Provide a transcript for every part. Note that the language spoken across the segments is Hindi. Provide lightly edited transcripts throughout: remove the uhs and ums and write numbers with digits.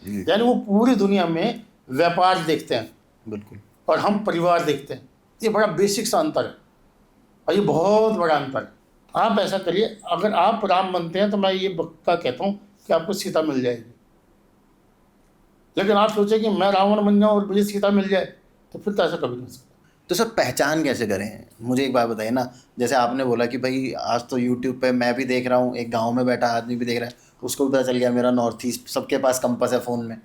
यानी वो पूरी दुनिया में व्यापार देखते हैं, बिल्कुल, और हम परिवार देखते हैं। ये बड़ा बेसिक सा अंतर है, और ये बहुत बड़ा अंतर है। आप ऐसा करिए, अगर आप राम बनते हैं तो मैं ये पक्का कहता हूँ कि आपको सीता मिल जाएगी। लेकिन आप सोचें कि मैं रावण बन जाऊँ और मुझे सीता मिल जाए, तो फिर तो ऐसा कभी नहीं हो सकता। तो सर पहचान कैसे करें? मुझे एक बात बताइए ना, जैसे आपने बोला कि भाई आज तो यूट्यूब पे मैं भी देख रहा हूँ, एक गांव में बैठा आदमी भी देख रहा है, उसको भी पता चल गया मेरा नॉर्थ ईस्ट, सबके पास कंपास है फ़ोन में।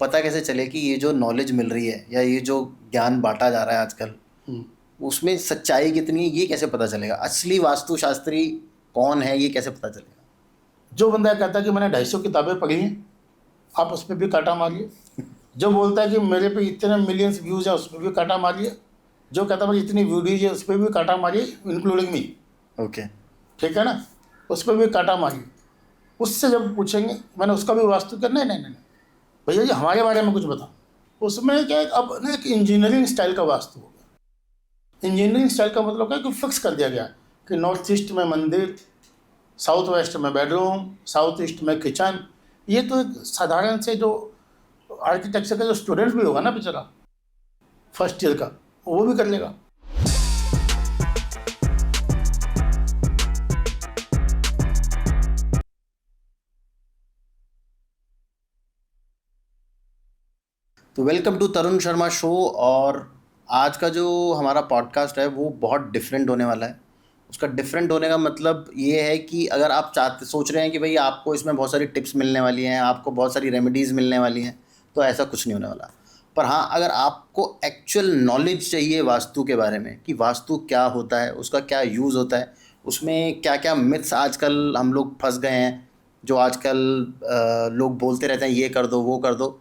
पता कैसे चले कि ये जो नॉलेज मिल रही है या ये जो ज्ञान बांटा जा रहा है आजकल, उसमें सच्चाई कितनी है, ये कैसे पता चलेगा? असली वास्तुशास्त्री कौन है, ये कैसे पता चलेगा? जो बंदा कहता है कि मैंने 250 किताबें पढ़ी हैं, आप उस पर भी कांटा मारिए। जो बोलता है कि मेरे पे इतने मिलियंस व्यूज़ हैं, उस पर भी कांटा मारिए। जो कहता है मेरी इतनी वीडियोज है, उस पर भी कांटा मारिए, इंक्लूडिंग मी। ओके, ठीक है ना, उस पर भी कांटा मारिए। उससे जब पूछेंगे मैंने उसका भी वास्तु कर, नहीं नहीं नहीं भैया जी हमारे बारे में कुछ बताओ। उसमें क्या है, अब ना एक इंजीनियरिंग स्टाइल का वास्तु हो गया। इंजीनियरिंग स्टाइल का मतलब क्या है कि फिक्स कर दिया गया कि नॉर्थ ईस्ट में मंदिर, साउथ वेस्ट में बेडरूम, साउथ ईस्ट में किचन। ये तो एक साधारण से जो आर्किटेक्चर का जो स्टूडेंट भी होगा ना बेचारा फर्स्ट ईयर का, वो भी कर लेगा। तो welcome to Tarun Sharma show. और आज का जो हमारा पॉडकास्ट है वो बहुत डिफरेंट होने वाला है। उसका डिफरेंट होने का मतलब ये है कि अगर आप सोच रहे हैं कि भाई आपको इसमें बहुत सारी टिप्स मिलने वाली हैं, आपको बहुत सारी रेमेडीज़ मिलने वाली हैं, तो ऐसा कुछ नहीं होने वाला। पर हाँ, अगर आपको एक्चुअल नॉलेज चाहिए वास्तु के बारे में कि वास्तु क्या होता है, उसका क्या यूज़ होता है, उसमें क्या क्या मिथ्स आजकल हम लोग फंस गए हैं, जो आजकल लोग बोलते रहते हैं ये कर दो वो कर दो,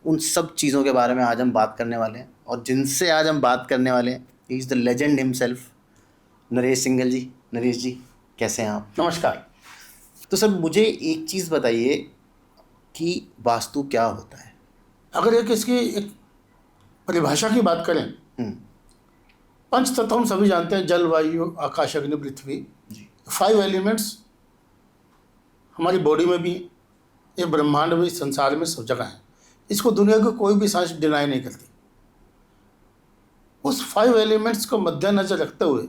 उन सब चीज़ों के बारे में आज हम बात करने वाले हैं। और जिनसे आज हम बात करने वाले हैं, he is the legend himself, Naresh Singhal ji. Naresh ji, कैसे हैं आप? नमस्कार। तो सर मुझे एक चीज़ बताइए कि वास्तु क्या होता है? अगर एक इसकी एक परिभाषा की बात करें, पंच तत्व हम सभी जानते हैं, जल वायु आकाश अग्नि पृथ्वी। जी, 5 एलिमेंट्स हमारी बॉडी में भी, ये ब्रह्मांड में, संसार में, सब जगह है। इसको दुनिया की कोई भी साइंस डिनाई नहीं करती। उस 5 एलिमेंट्स को मद्देनजर रखते हुए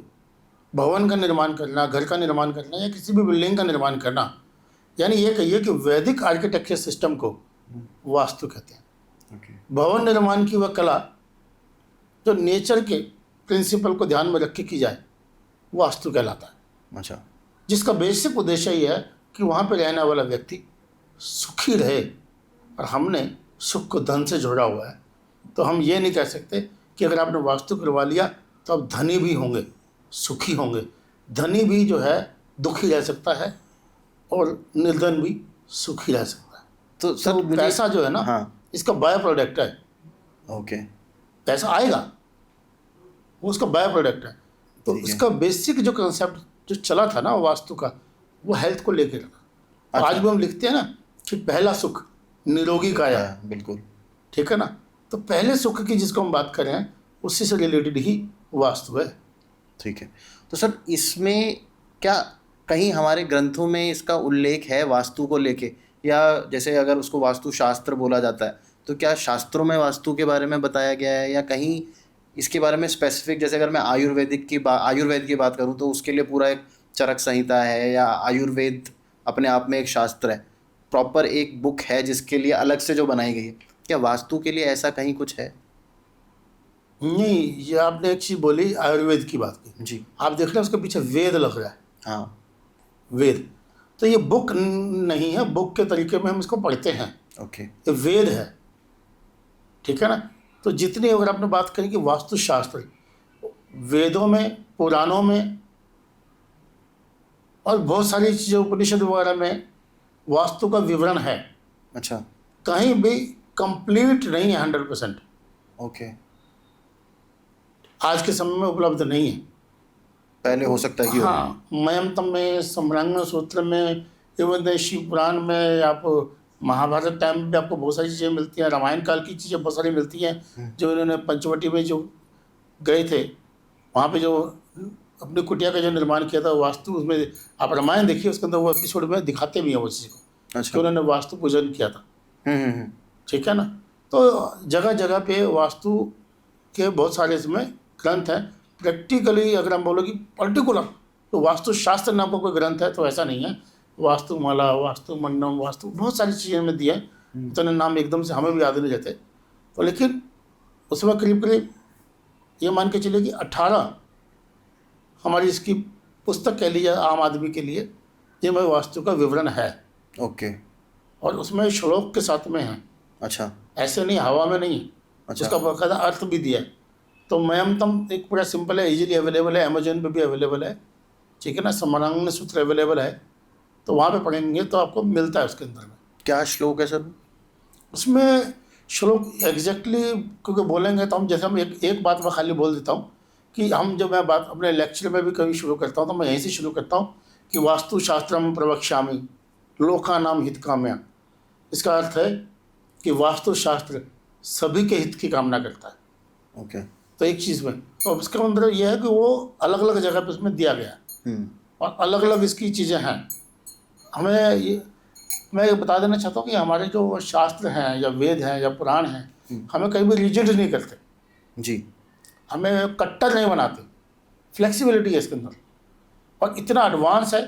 भवन का निर्माण करना, घर का निर्माण करना, या किसी भी बिल्डिंग का निर्माण करना, यानी ये कहिए कि वैदिक आर्किटेक्चर सिस्टम को वास्तु कहते हैं। भवन निर्माण की वह कला जो नेचर के प्रिंसिपल को ध्यान में रख के की जाए, वास्तु कहलाता है। अच्छा, जिसका बेसिक उद्देश्य ये है कि वहाँ पर रहने वाला व्यक्ति सुखी रहे। और हमने सुख को धन से जोड़ा हुआ है, तो हम ये नहीं कह सकते कि अगर आपने वास्तु करवा लिया तो आप धनी भी होंगे, सुखी होंगे। धनी भी जो है दुखी रह सकता है, और निर्धन भी सुखी रह सकता है। तो सर तो पैसा जो है ना, हाँ, इसका बाय प्रोडक्ट है। ओके, पैसा आएगा, वो उसका बाय प्रोडक्ट है। तो ठीक है। इसका बेसिक जो कंसेप्ट जो चला था ना वास्तु का, वो हेल्थ को लेकर रखा। अच्छा। आज भी हम लिखते हैं ना कि पहला सुख निरोगी काया, बिल्कुल, ठीक है ना। तो पहले सुख की जिसको हम बात कर रहे हैं, उसी से रिलेटेड ही वास्तु है। ठीक है। तो सर इसमें क्या कहीं हमारे ग्रंथों में इसका उल्लेख है वास्तु को लेके, या जैसे अगर उसको वास्तु शास्त्र बोला जाता है तो क्या शास्त्रों में वास्तु के बारे में बताया गया है, या कहीं इसके बारे में स्पेसिफिक, जैसे अगर मैं आयुर्वेद की बात करूँ तो उसके लिए पूरा एक चरक संहिता है, या आयुर्वेद अपने आप में एक शास्त्र है, प्रॉपर एक बुक है जिसके लिए अलग से जो बनाई गई है, क्या वास्तु के लिए ऐसा कहीं कुछ है? नहीं, ये आपने एक चीज़ बोली, आयुर्वेद की बात की। जी, आप देख रहे हैं उसके पीछे वेद लग रहा है। हाँ, वेद, तो ये बुक नहीं है, बुक के तरीके में हम इसको पढ़ते हैं। ओके, ये वेद है, ठीक है ना। तो जितनी अगर आपने बात करी कि वास्तुशास्त्र, वेदों में, पुराणों में, और बहुत सारी चीज़ें उपनिषद वगैरह में वास्तु का विवरण है। अच्छा, कहीं भी कंप्लीट नहीं है, 100%। ओके, आज के समय में उपलब्ध नहीं है। पहले हो सकता है कि हो। हाँ, मयंतम में, सम्रांगण सूत्र में, एवं शिव पुराण में, आप महाभारत टाइम में आपको बहुत सारी चीज़ें मिलती हैं, रामायण काल की चीज़ें बहुत सारी मिलती हैं। जो इन्होंने पंचवटी में जो गए थे, वहाँ पे जो अपनी कुटिया का जो निर्माण किया था वास्तु, उसमें आप रामायण देखिए, उसके अंदर वो एपिसोड में दिखाते भी हैं वो चीज़ को कि अच्छा, उन्होंने वास्तु पूजन किया था। ठीक है ना। तो जगह जगह पे वास्तु के बहुत सारे इसमें ग्रंथ हैं। प्रैक्टिकली अगर हम बोलो कि पर्टिकुलर तो वास्तुशास्त्र नाम का कोई ग्रंथ है तो ऐसा नहीं है। वास्तुमाला, वास्तु मंडम, वास्तु बहुत सारी चीज़ें में दिए हैं, इतने नाम एकदम से हमें भी याद नहीं रहते। तो लेकिन उसमें करीब करीब ये मान के चलिए कि 18 हमारी इसकी पुस्तक कह लीजिए आम आदमी के लिए, ये में वास्तु का विवरण है। ओके। और उसमें श्लोक के साथ में है, अच्छा। ऐसे नहीं हवा में नहीं है। अच्छा। उसका बाकायदा अर्थ भी दिया है। तो मैम तम एक पूरा सिंपल है, इजीली अवेलेबल है, अमेजोन पे भी अवेलेबल है, ठीक है ना। समरांगण सूत्र अवेलेबल है, तो वहाँ पे पढ़ेंगे तो आपको मिलता है उसके अंदर में। क्या श्लोक है सर? उसमें श्लोक एग्जैक्टली क्योंकि बोलेंगे तो हम जैसे हम एक बात मैं खाली बोल देता हूँ कि हम जब मैं बात अपने लेक्चर में भी कभी शुरू करता हूँ तो मैं यहीं से शुरू करता हूँ कि वास्तुशास्त्रम प्रवक्ष्यामि लोकानाम हितकाम्या। इसका अर्थ है कि वास्तुशास्त्र सभी के हित की कामना करता है। ओके। तो एक चीज़ में तो इसका मतलब यह है कि वो अलग अलग जगह पे उसमें दिया गया है और अलग अलग इसकी चीज़ें हैं। हमें ये मैं ये बता देना चाहता हूँ कि हमारे जो शास्त्र हैं या वेद हैं या पुराण हैं, हमें कहीं भी रिजिड नहीं करते जी, हमें कट्टर नहीं बनाते, फ्लेक्सिबिलिटी है इसके अंदर। और इतना एडवांस है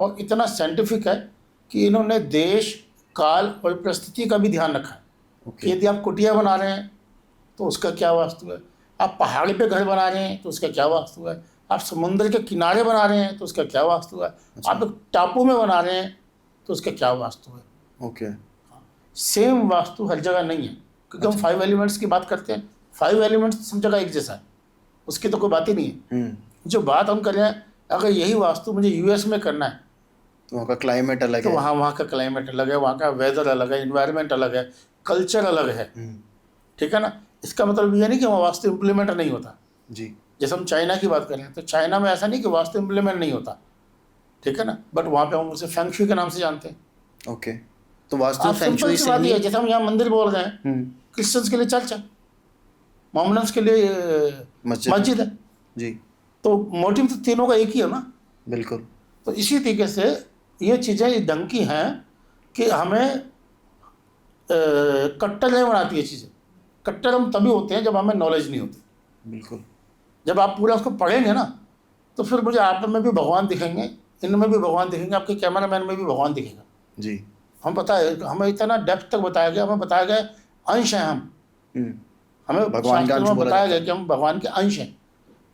और इतना साइंटिफिक है कि इन्होंने देश, काल और परिस्थिति का भी ध्यान रखा है। ओके। यदि आप कुटिया बना रहे हैं तो उसका क्या वास्तु है, आप पहाड़ पे घर बना रहे हैं तो उसका क्या वास्तु है, आप समुद्र के किनारे बना रहे हैं तो उसका क्या वास्तु है, आप एक टापू में बना रहे हैं तो उसका क्या वास्तु है। ओके। सेम वास्तु हर जगह नहीं है, क्योंकि हम 5 एलिमेंट्स की बात करते हैं। 5 एलिमेंट्स सब जगह एक जैसा है, उसकी तो कोई बात ही नहीं है। जो बात हम कर रहे हैं, अगर यही वास्तु मुझे यूएस में करना है तो वहाँ का क्लाइमेट अलग तो है। वहाँ का क्लाइमेट अलग है, वहाँ का वेदर अलग है, इन्वायरमेंट अलग है, कल्चर अलग है, ठीक है ना। इसका मतलब ये नहीं कि वहाँ वास्तु इम्प्लीमेंट नहीं होता। जी। जैसे हम चाइना की बात करें तो चाइना में ऐसा नहीं कि वास्तु इम्प्लीमेंट नहीं होता, ठीक है ना, बट वहाँ पे हम उसे फेंग शुई के नाम से जानते हैं। ओके। तो वास्तु आप फेंग सिंपल शुई सी से बात ही। ये है, जैसे हम यहाँ मंदिर बोल रहे हैं, क्रिश्चियंस के लिए चर्च है, मोमडन्स के लिए मस्जिद है। जी। तो मोटिव तो तीनों का एक ही है ना। बिल्कुल। तो इसी तरीके से ये चीज़ें इस ढंग की हैं कि हमें कट्टर नहीं बनाती ये चीज़ें। कट्टर हम तभी होते हैं जब हमें नॉलेज नहीं होती। बिल्कुल। जब आप पूरा उसको पढ़ेंगे ना तो फिर मुझे आप में भी भगवान दिखेंगे, इनमें भी भगवान दिखेंगे, आपके कैमरामैन में भी भगवान दिखेगा। जी। हम पता है, हमें इतना डेप्थ तक बताया गया, हमें बताया गया अंश हैं हम, हमें भगवान का शास्त्र अंश में बोला बताया जाता गया कि हम भगवान के अंश हैं।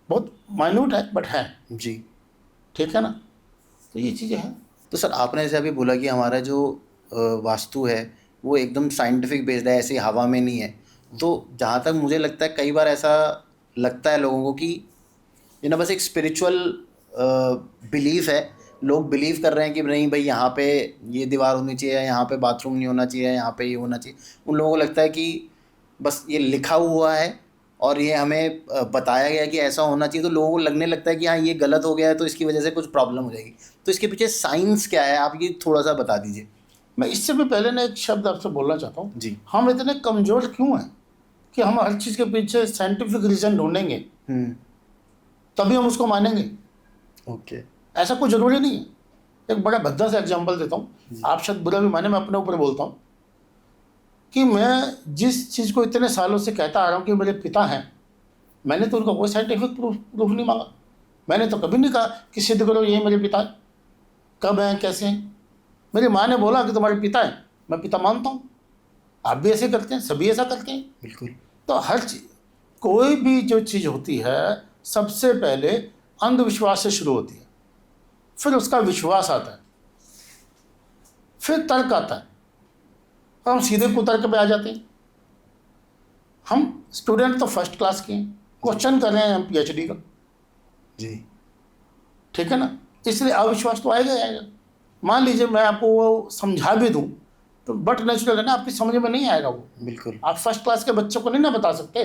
बहुत माइन्यूट है बट है, जी। ठीक है ना। तो ये चीज़ें हैं। तो सर आपने जैसे अभी बोला कि हमारा जो वास्तु है वो एकदम साइंटिफिक बेस्ड है, ऐसे हवा में नहीं है। तो जहाँ तक मुझे लगता है कई बार ऐसा लगता है लोगों को कि ये ना बस एक स्पिरिचुअल बिलीफ है, लोग बिलीव कर रहे हैं कि नहीं भाई यहाँ पे ये दीवार होनी चाहिए, यहाँ पे बाथरूम नहीं होना चाहिए, यहाँ पे ये होना चाहिए। उन लोगों को लगता है कि बस ये लिखा हुआ है और ये हमें बताया गया कि ऐसा होना चाहिए, तो लोगों को लगने लगता है कि हाँ ये गलत हो गया है तो इसकी वजह से कुछ प्रॉब्लम हो जाएगी। तो इसके पीछे साइंस क्या है, आप ये थोड़ा सा बता दीजिए। मैं इससे भी पहले ना एक शब्द आपसे बोलना चाहता हूँ जी। हम इतने कमज़ोर क्यों हैं कि हम हर चीज़ के पीछे साइंटिफिक रीज़न ढूंढेंगे तभी हम उसको मानेंगे। ओके। ऐसा कोई ज़रूरी नहीं है। एक बड़ा भद्दा सा एग्जांपल देता हूँ, आप शायद बुरा भी माने, मैं अपने ऊपर बोलता हूँ कि मैं जिस चीज़ को इतने सालों से कहता आ रहा हूँ कि मेरे पिता हैं, मैंने तो उनका कोई साइंटिफिक प्रूफ नहीं मांगा। मैंने तो कभी नहीं कहा कि सिद्ध करो ये मेरे पिता हैं, कब हैं, कैसे हैं। मेरी माँ ने बोला कि तुम्हारे पिता हैं, मैं पिता मानता हूँ। आप भी ऐसे करते हैं, सभी ऐसा करते हैं। बिल्कुल। तो हर चीज़, कोई भी जो चीज़ होती है सबसे पहले अंधविश्वास से शुरू होती है, फिर उसका विश्वास आता है, फिर तर्क आता है, और हम सीधे कुतर्क पे आ जाते हैं। हम स्टूडेंट तो फर्स्ट क्लास के हैं, क्वेश्चन कर रहे हैं हम पीएचडी का, जी। ठीक है ना। इसलिए अविश्वास तो आएगा ही आएगा। मान लीजिए मैं आपको वो समझा भी दूं तो बट नेचुरल है ना, आपकी समझ में नहीं आएगा वो। बिल्कुल। आप फर्स्ट क्लास के बच्चों को नहीं ना बता सकते,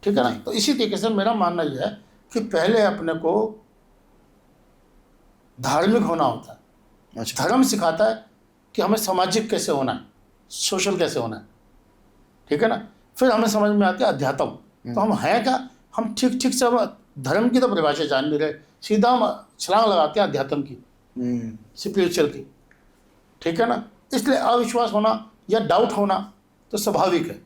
ठीक है ना। तो इसी तरीके से मेरा मानना यह है कि पहले अपने को धार्मिक होना होता है। अच्छा। धर्म सिखाता है कि हमें सामाजिक कैसे होना है, सोशल कैसे होना है, ठीक है ना। फिर हमें समझ में आती है अध्यात्म। तो हम हैं क्या, हम ठीक ठीक से हम धर्म की तो परिभाषा जान नहीं रहे, सीधा हम छलांग लगाते हैं अध्यात्म की, स्पिरिचुअल की, ठीक है ना। इसलिए अविश्वास होना या डाउट होना तो स्वाभाविक है।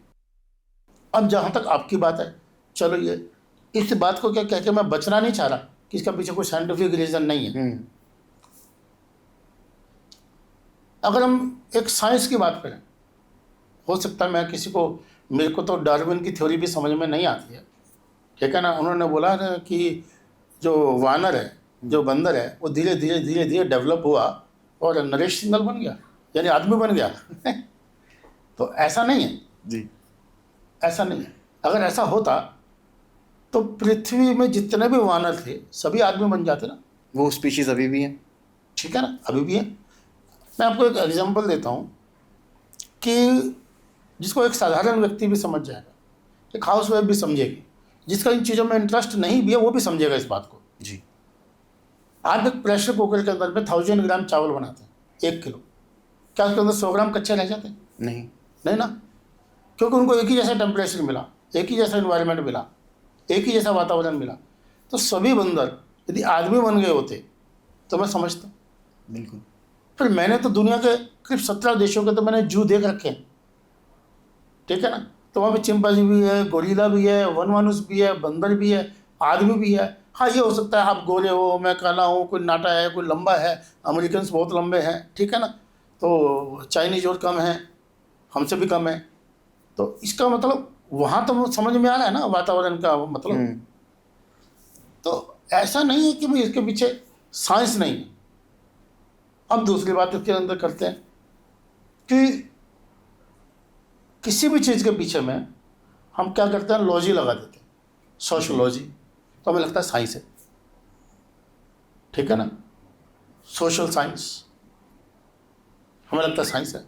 अब जहाँ तक आपकी बात है, चलो ये इस बात को क्या कह के मैं बचना नहीं चाह रहा कि इसका पीछे कोई साइंटिफिक रीज़न नहीं है। अगर हम एक साइंस की बात करें, हो सकता है मैं किसी को, मेरे को तो डार्विन की थ्योरी भी समझ में नहीं आती है, ठीक है ना। उन्होंने बोला ना कि जो वानर है, जो बंदर है, वो धीरे धीरे धीरे धीरे डेवलप हुआ और नरेश सिंगल बन गया, यानी आदमी बन गया। तो ऐसा नहीं है जी, ऐसा नहीं है। अगर ऐसा होता तो पृथ्वी में जितने भी वानर थे सभी आदमी बन जाते ना। वो स्पीशीज अभी भी है, ठीक है ना, अभी भी है। मैं आपको एक एग्जांपल देता हूँ कि जिसको एक साधारण व्यक्ति भी समझ जाएगा, एक हाउस वाइफ भी समझेगी, जिसका इन चीज़ों में इंटरेस्ट नहीं भी है वो भी समझेगा इस बात को। जी, आप एक प्रेशर कुकर के अंदर में 1000 ग्राम चावल बनाते हैं, 1 किलो, क्या उसके अंदर 100 ग्राम कच्चे रह जाते हैं? नहीं ना, क्योंकि उनको एक ही जैसा टेम्परेचर मिला, एक ही जैसा इन्वायरमेंट मिला, एक ही जैसा वातावरण मिला। तो सभी बंदर यदि आदमी बन गए होते तो मैं समझता। बिल्कुल। फिर मैंने तो दुनिया के करीब 17 देशों के तो मैंने जू देख रखे हैं, ठीक है ना। तो वहाँ पे चिंपांजी भी है, गोरिल्ला भी है, वन मानुस भी है, बंदर भी है, आदमी भी है। हाँ, ये हो सकता है आप गोरे हो, मैं काला हूँ, कोई नाटा है, कोई लंबा है, अमेरिकन्स बहुत लंबे हैं, ठीक है ना, तो चाइनीज और कम हैं, हमसे भी कम है। तो इसका मतलब वहाँ तो समझ में आ रहा है ना वातावरण का मतलब। तो ऐसा नहीं है कि भाई इसके पीछे साइंस नहीं है। अब दूसरी बात इसके अंदर करते हैं कि किसी भी चीज़ के पीछे में हम क्या करते हैं, लॉजी लगा देते हैं, सोशोलॉजी, तो हमें लगता है साइंस है, ठीक है ना। सोशल साइंस हमें लगता है साइंस है,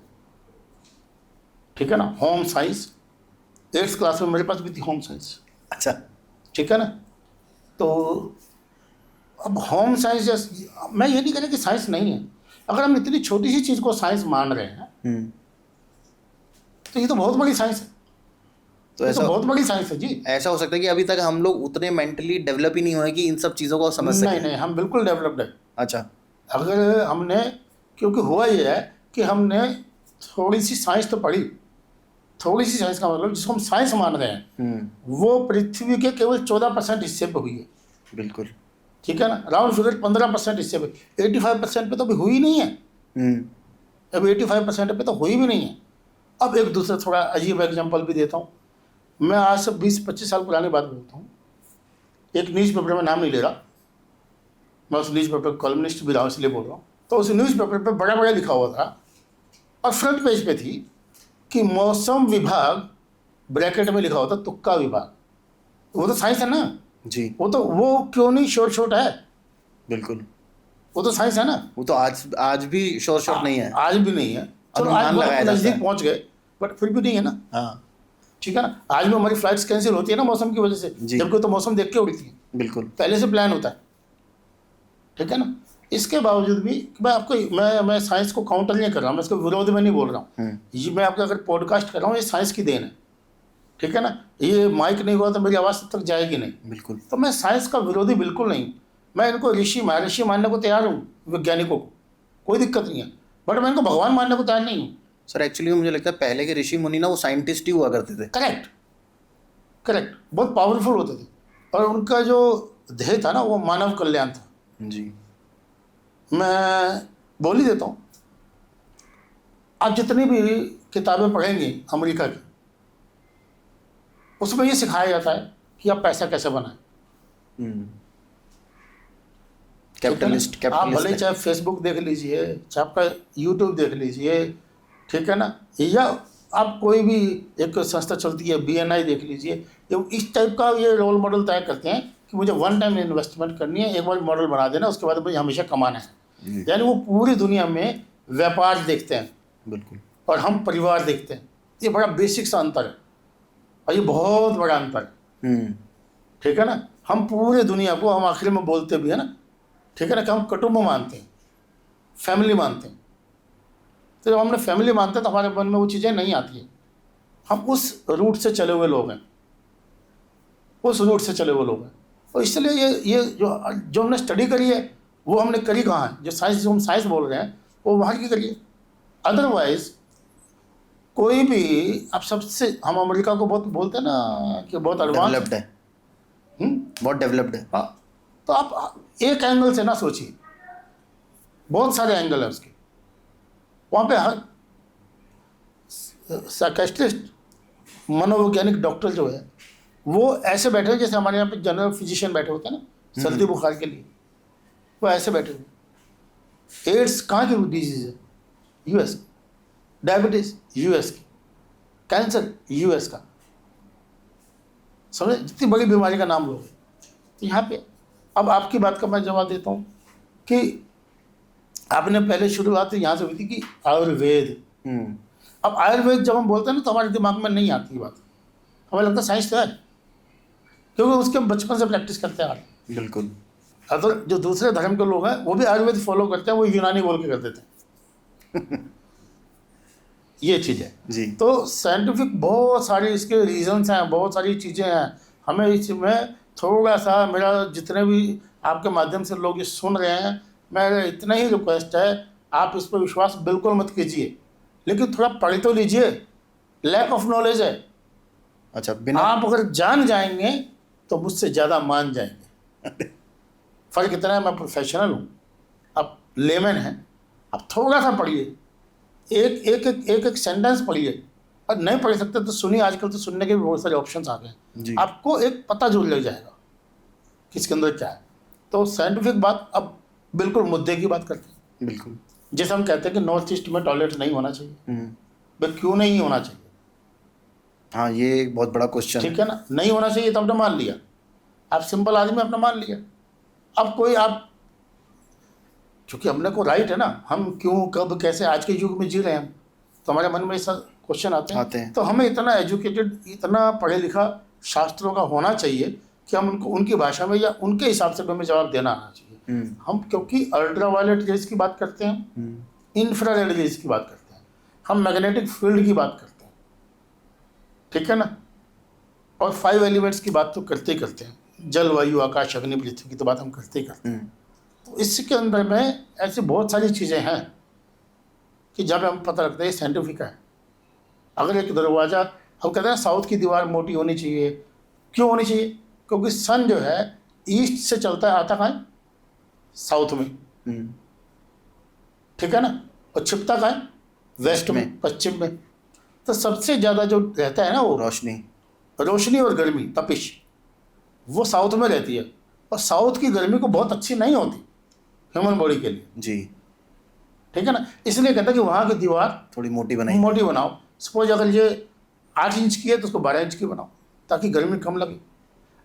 ठीक है ना। होम साइंस, 8th क्लास में मेरे पास भी थी होम साइंस, अच्छा, ठीक है ना। तो अब होम साइंस, मैं ये नहीं कह रहा कि साइंस नहीं है। अगर हम इतनी छोटी सी चीज़ को साइंस मान रहे हैं तो ये तो बहुत बड़ी साइंस है। तो ये ऐसा तो बहुत बड़ी साइंस है जी। ऐसा हो सकता है कि अभी तक हम लोग उतने मेंटली डेवलप ही नहीं हुए कि इन सब चीज़ों को समझ सकें। नहीं, हम बिल्कुल डेवलप्ड है। अच्छा, अगर हमने, क्योंकि हुआ ये है कि हमने थोड़ी सी साइंस तो पढ़ी, थोड़ी सी साइंस का मतलब जिसको हम साइंस मान रहे हैं वो पृथ्वी के केवल 14% हिस्से पे हुई है, बिल्कुल, ठीक है ना। राउंड फिगर 15% हिस्से पे, 85% पे तो अभी हुई नहीं है। अब 85% पे तो हुई भी नहीं है। अब एक दूसरा थोड़ा अजीब एग्जांपल भी देता हूँ। मैं आज से 20-25 साल पुरानी बात बोलता हूँ। एक न्यूज़पेपर में, नाम नहीं ले रहा, मैं उस न्यूज़पेपर कॉलमनिस्ट भी रहा हूँ इसलिए बोल रहा हूँ। तो उस न्यूज़पेपर पे बड़ा बड़ा लिखा हुआ था और फ्रंट पेज पे थी कि मौसम विभाग, ब्रैकेट में लिखा होता तुक्का विभाग। वो तो साइंस है ना जी, वो क्यों नहीं शॉर्ट है, बिल्कुल, वो तो साइंस है ना। वो तो आज भी शोर नहीं है, आज भी नहीं है। चलो आज अनुमान बहुत लगाया जाता नज़दीक है। पहुँच गए, बट फिर भी नहीं है ना। हाँ, ठीक है ना। आज भी हमारी फ्लाइट्स कैंसिल होती है ना मौसम की वजह से, जी। जबकि तो मौसम देख के उड़ती है, बिल्कुल, पहले से प्लान होता है, ठीक है ना। इसके बावजूद भी मैं आपको, मैं साइंस को काउंटर नहीं कर रहा हूँ, मैं इसके विरोध में नहीं बोल रहा हूँ। ये मैं आपको अगर पॉडकास्ट कर रहा हूँ, ये साइंस की देन है, ठीक है ना। ये माइक नहीं हुआ तो मेरी आवाज़ तब तक जाएगी नहीं। बिल्कुल, तो मैं साइंस का विरोधी बिल्कुल नहीं। मैं इनको ऋषि मानने को तैयार हूँ, वैज्ञानिकों को कोई दिक्कत नहीं है, बट मैं इनको भगवान मानने को तैयार नहीं हूँ। सर एक्चुअली मुझे लगता है पहले के ऋषि मुनि ना वो साइंटिस्ट ही हुआ करते थे। करेक्ट, बहुत पावरफुल होते थे और उनका जो ध्येय था ना वो मानव कल्याण था। जी, मैं बोल ही देता हूँ, आप जितनी भी किताबें पढ़ेंगे अमेरिका की, उसमें ये सिखाया जाता है कि आप पैसा कैसे बनाएं। कैपिटलिस्ट आप भले चाहे फेसबुक देख लीजिए, चाहे आपका यूट्यूब देख लीजिए, ठीक है ना, या आप कोई भी एक संस्था चलती है BNI देख लीजिए, ये इस टाइप का ये रोल मॉडल तय करते हैं कि मुझे वन टाइम इन्वेस्टमेंट करनी है, एक बार मॉडल बना देना, उसके बाद मुझे हमेशा कमाना है। यानी वो पूरी दुनिया में व्यापार देखते हैं, बिल्कुल, और हम परिवार देखते हैं। ये बड़ा बेसिक सा अंतर है और ये बहुत बड़ा अंतर है, ठीक है ना। हम पूरे दुनिया को, हम आखिर में बोलते भी है ना, ठीक है ना, कि हम कुटुंब मानते हैं, फैमिली मानते हैं। तो जब हमने फैमिली मानते हैं तो हमारे मन में वो चीज़ें नहीं आती हैं। हम उस रूट से चले हुए लोग हैं, उस रूट से चले हुए लोग हैं। और इसलिए ये जो हमने स्टडी करी है वो हमने करी कहाँ है, जो साइंस, जो हम साइंस बोल रहे हैं वो बाहर की करी है। अदरवाइज कोई भी, अब सबसे, हम अमेरिका को बहुत बोलते हैं ना कि बहुत एडवांस डेवलप्ड है, बहुत डेवलप्ड है। हाँ, तो आप एक एंगल से ना सोचिए, बहुत सारे एंगल है उसके। वहाँ पे हर साइकेट्रिस्ट, मनोवैज्ञानिक डॉक्टर जो है वो ऐसे बैठे हैं जैसे हमारे यहाँ पे जनरल फिजिशियन बैठे होते हैं ना सर्दी बुखार के लिए, वो ऐसे बैठे हुए। एड्स कहाँ की डिजीज है? यूएस की। डायबिटीज यूएस की। कैंसर यूएस का। समझे, जितनी बड़ी बीमारी का नाम लोगे। तो यहाँ पे अब आपकी बात का मैं जवाब देता हूँ कि आपने पहले शुरुआत यहाँ से हुई थी कि आयुर्वेद। अब आयुर्वेद जब हम बोलते हैं ना तो हमारे दिमाग में नहीं आती बात, हमें लगता है साइंस तो है, क्योंकि उसके हम बचपन से प्रैक्टिस करते आ रहे हैं। बिल्कुल। तो जो दूसरे धर्म के लोग हैं वो भी आयुर्वेद फॉलो करते हैं, वो यूनानी बोल के कर देते हैं। ये चीज़ है जी। तो साइंटिफिक बहुत सारी इसके रीजंस हैं, बहुत सारी चीज़ें हैं। हमें इसमें थोड़ा सा, मेरा जितने भी आपके माध्यम से लोग ये सुन रहे हैं, मेरा इतना ही रिक्वेस्ट है, आप इस पर विश्वास बिल्कुल मत कीजिए, लेकिन थोड़ा पढ़ तो लीजिए। लैक ऑफ नॉलेज है। अच्छा, बिना आप अगर जान जाएंगे तो मुझसे ज़्यादा मान जाएंगे। फ़र्क इतना है, मैं प्रोफेशनल हूँ, आप लेमैन हैं, आप थोड़ा सा पढ़िए, एक सेंटेंस पढ़िए, और नहीं पढ़ सकते तो सुनिए। आजकल तो सुनने के भी बहुत सारे ऑप्शंस आ गए जी। हैं, आपको एक पता जरूर लग जाएगा किसके अंदर क्या है। तो साइंटिफिक बात, अब बिल्कुल मुद्दे की बात करते हैं। बिल्कुल। जैसे हम कहते हैं कि नॉर्थ ईस्ट में टॉयलेट नहीं होना चाहिए, भाई क्यों नहीं होना चाहिए? हाँ, ये एक बहुत बड़ा क्वेश्चन ठीक है ना, नहीं होना चाहिए तो आपने मान लिया, आप सिंपल आदमी आपने मान लिया। अब कोई आप, चूँकि हमने को राइट है ना, हम क्यों कब कैसे आज के युग में जी रहे हैं हम, तो हमारे मन में ऐसा क्वेश्चन आते हैं। तो हमें इतना एजुकेटेड, इतना पढ़े लिखा शास्त्रों का होना चाहिए कि हम उनको उनकी भाषा में या उनके हिसाब से हमें जवाब देना आना चाहिए। हम क्योंकि अल्ट्रा वायलेट रेज की बात करते हैं, इंफ्रारेड रेज की बात करते हैं, हम मैग्नेटिक फील्ड की बात करते हैं, ठीक है ना, और 5 एलिमेंट्स की बात तो करते ही करते हैं, जल वायु आकाश अग्नि पृथ्वी की तो बात हम करते ही करते हैं। तो इसके अंदर में ऐसी बहुत सारी चीज़ें हैं कि जब हम पता लगता है ये साइंटिफिक है। अगर एक दरवाज़ा, हम कहते हैं साउथ की दीवार मोटी होनी चाहिए, क्यों होनी चाहिए? क्योंकि सन जो है ईस्ट से चलता है, आता कहाँ है? साउथ में, ठीक है ना, और छिपता कहाँ है? वेस्ट में, पश्चिम में। तो सबसे ज़्यादा जो रहता है ना वो रोशनी और गर्मी, तपिश, वो साउथ में रहती है। और साउथ की गर्मी को बहुत अच्छी नहीं होती ह्यूमन बॉडी के लिए जी, ठीक है ना। इसलिए कहता है कि वहाँ की दीवार थोड़ी मोटी बनाओ। सपोज अगर ये 8 इंच की है तो उसको 12 इंच की बनाओ ताकि गर्मी कम लगे।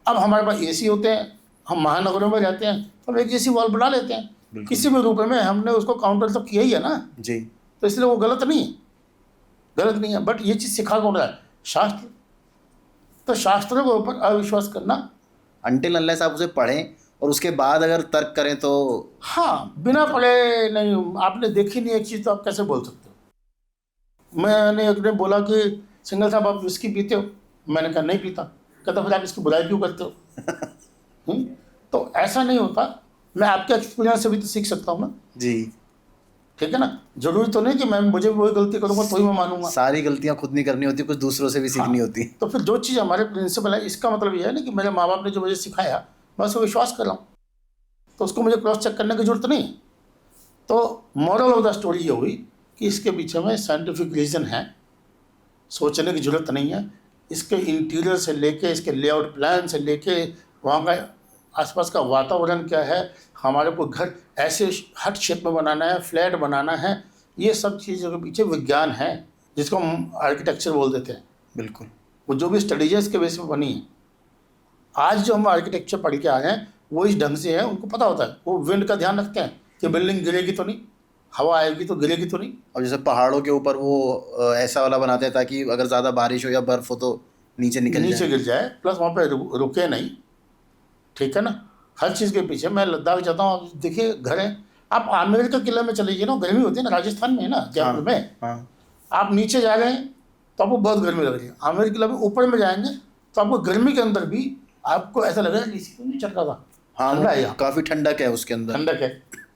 अब हमारे पास एसी होते हैं, हम महानगरों में रहते हैं, तो हम एक एसी वॉल बना लेते हैं, किसी भी रूप में हमने उसको काउंटर तो किया ही है ना जी। तो इसलिए वो गलत नहीं है। बट ये चीज़ सिखा कौन रहा है? शास्त्र। तो शास्त्रों के ऊपर अविश्वास करना, अनटिल अनलेस आप उसे पढ़ें और उसके बाद अगर तर्क करें तो, हाँ, बिना पढ़े नहीं। आपने देखी नहीं एक चीज़ तो आप कैसे बोल सकते हो? मैंने एक ने बोला कि सिंगल साहब आप विस्की पीते हो? मैंने कहा नहीं पीता। कहता फिर आप इसकी बुराई क्यों करते हो? तो ऐसा नहीं होता। मैं आपके एक्सपीरियंस से भी तो सीख सकता हूँ ना जी, ठीक है ना। जरूरी तो नहीं कि मैं मुझे वही गलती करूँगा तो ही मैं मानूंगा। सारी गलतियां खुद नहीं करनी होती, कुछ दूसरों से भी सीखनी होती। तो फिर जो चीज़ हमारे प्रिंसिपल है, इसका मतलब ये है ना कि मेरे माँ बाप ने जो मुझे सिखाया मैं उसको विश्वास कर रहा हूँ, तो उसको मुझे क्रॉस चेक करने की जरूरत नहीं। तो मॉरल ऑफ द स्टोरी ये हुई कि इसके पीछे में साइंटिफिक रीज़न है, सोचने की जरूरत नहीं है। इसके इंटीरियर से लेके, इसके लेआउट प्लान से लेके, वहाँ का आसपास का वातावरण क्या है, हमारे को घर ऐसे हट शेप में बनाना है, फ्लैट बनाना है, ये सब चीज़ों के पीछे विज्ञान है जिसको हम आर्किटेक्चर बोल देते हैं। बिल्कुल। वो जो भी स्टडीज है इसके बेस पे बनी है। आज जो हम आर्किटेक्चर पढ़ के आ रहे हैं वो इस ढंग से है, उनको पता होता है, वो विंड का ध्यान रखते हैं कि बिल्डिंग गिरेगी तो नहीं, हवा आएगी तो गिरेगी तो नहीं। और जैसे पहाड़ों के ऊपर वो ऐसा वाला बनाते हैं ताकि अगर ज़्यादा बारिश हो या बर्फ़ हो तो नीचे गिर जाए, प्लस वहाँ पे रुके नहीं, ठीक है ना। हर चीज़ के पीछे, मैं लद्दाख जाता हूँ, देखिए घर है, आप आमेर के किले में चले जाइए ना, गर्मी होती है ना, राजस्थान में है ना, जयपुर में। आप नीचे जा रहे हैं तो आपको बहुत गर्मी लग रही है, आमेर किला में ऊपर में जाएंगे तो आपको गर्मी के अंदर भी आपको ऐसा लगेगा कि इसी को नहीं चल रहा था। हाँ, ठंडा है यहाँ, काफ़ी ठंडक है उसके अंदर, ठंडक है।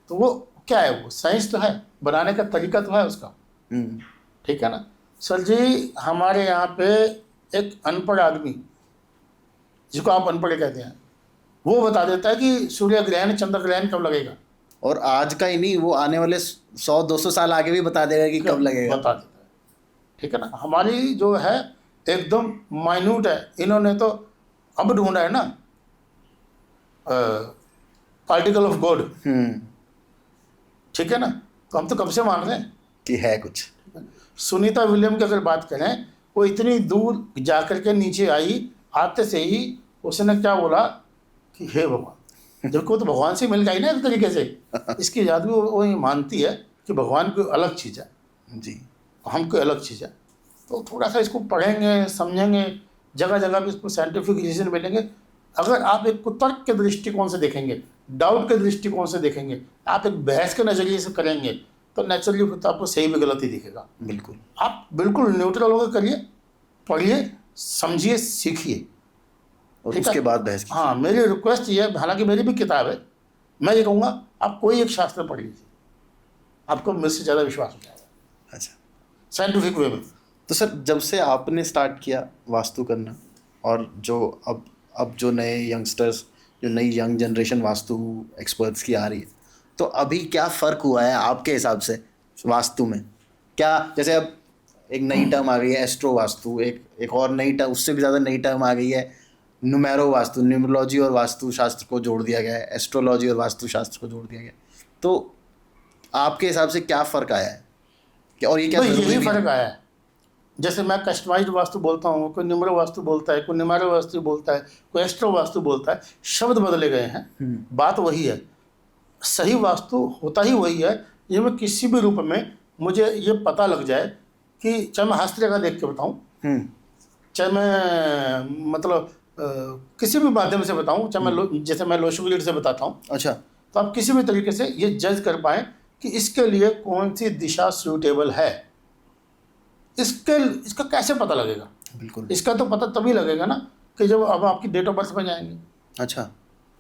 तो वो क्या है, वो साइंस तो है, बनाने का तरीका तो है उसका। ठीक है ना सर जी। हमारे यहाँ पे एक अनपढ़ आदमी, जिसको आप अनपढ़ कहते हैं, वो बता देता है कि सूर्य ग्रहण चंद्र ग्रहण कब लगेगा। और आज का ही नहीं, वो आने वाले 100-200 साल आगे भी बता देगा कि कब लगेगा। बता देता है, ठीक है ना। हमारी जो है एकदम माइन्यूट है। इन्होंने तो अब ढूंढा है ना पार्टिकल ऑफ गॉड, ठीक है ना। तो हम तो कब से मान रहे हैं कि है कुछ। सुनीता विलियम की अगर बात करें, वो इतनी दूर जाकर के नीचे आई, आते से ही उसने क्या बोला कि हे भगवान, जबकि वो तो भगवान से मिल गई ना एक तरीके से। इसकी याद भी वो ये मानती है कि भगवान कोई अलग चीज़ है जी, हम कोई अलग चीज़ है। तो थोड़ा सा इसको पढ़ेंगे, समझेंगे, जगह जगह पे इसको साइंटिफिक रीजन मिलेंगे। अगर आप एक को तर्क के दृष्टिकोण से देखेंगे, डाउट के दृष्टिकोण से देखेंगे, आप एक बहस के नज़रिए से करेंगे, तो नेचुरली तो आपको सही भी गलती दिखेगा। बिल्कुल। आप बिल्कुल न्यूट्रल होकर करिए, पढ़िए, समझिए, सीखिए, और ठीक है? उसके बाद बहस की। हाँ, मेरी रिक्वेस्ट ये है, हालांकि मेरी भी किताब है, मैं ये कहूँगा आप कोई एक शास्त्र पढ़ लीजिए, आपको मेरे से ज़्यादा विश्वास हो जाएगा अच्छा, साइंटिफिक वे में। तो सर जब से आपने स्टार्ट किया वास्तु करना, और जो अब जो नए यंगस्टर्स, जो नई यंग जनरेशन वास्तु एक्सपर्ट्स की आ रही है, तो अभी क्या फ़र्क हुआ है आपके हिसाब से वास्तु में? क्या, जैसे अब एक नई टर्म आ गई है एस्ट्रो वास्तु, एक और नई टर्म, उससे भी ज़्यादा नई टर्म आ गई है न्यूमेरो वास्तु, न्यूमरोलॉजी और वास्तु शास्त्र को जोड़ दिया गया है, एस्ट्रोलॉजी और वास्तु शास्त्र को जोड़ दिया गया है। तो आपके हिसाब से क्या फ़र्क आया है, और ये क्या तो ज़रूरी यही भी है? फर्क आया है। जैसे मैं कस्टमाइज्ड वास्तु बोलता हूँ, कोई न्यूमरो वास्तु बोलता है, कोई न्यूमेरो वास्तु बोलता है, कोई एस्ट्रो वास्तु बोलता है, शब्द बदले गए हैं, बात वही है। सही वास्तु होता ही वही है। ये मैं किसी भी रूप में मुझे ये पता लग जाए कि चाहे मैं हस्तरेखा देख के बताऊँ, चाहे मैं मतलब किसी भी माध्यम से बताऊँ, चाहे मैं जैसे मैं लोशोग्लिड से बताता हूँ, अच्छा, तो आप किसी भी तरीके से ये जज कर पाएँ कि इसके लिए कौन सी दिशा सूटेबल है। इसका कैसे पता लगेगा? बिल्कुल। इसका तो पता तभी लगेगा ना कि जब अब आपकी डेट ऑफ बर्थ में जाएंगे, अच्छा,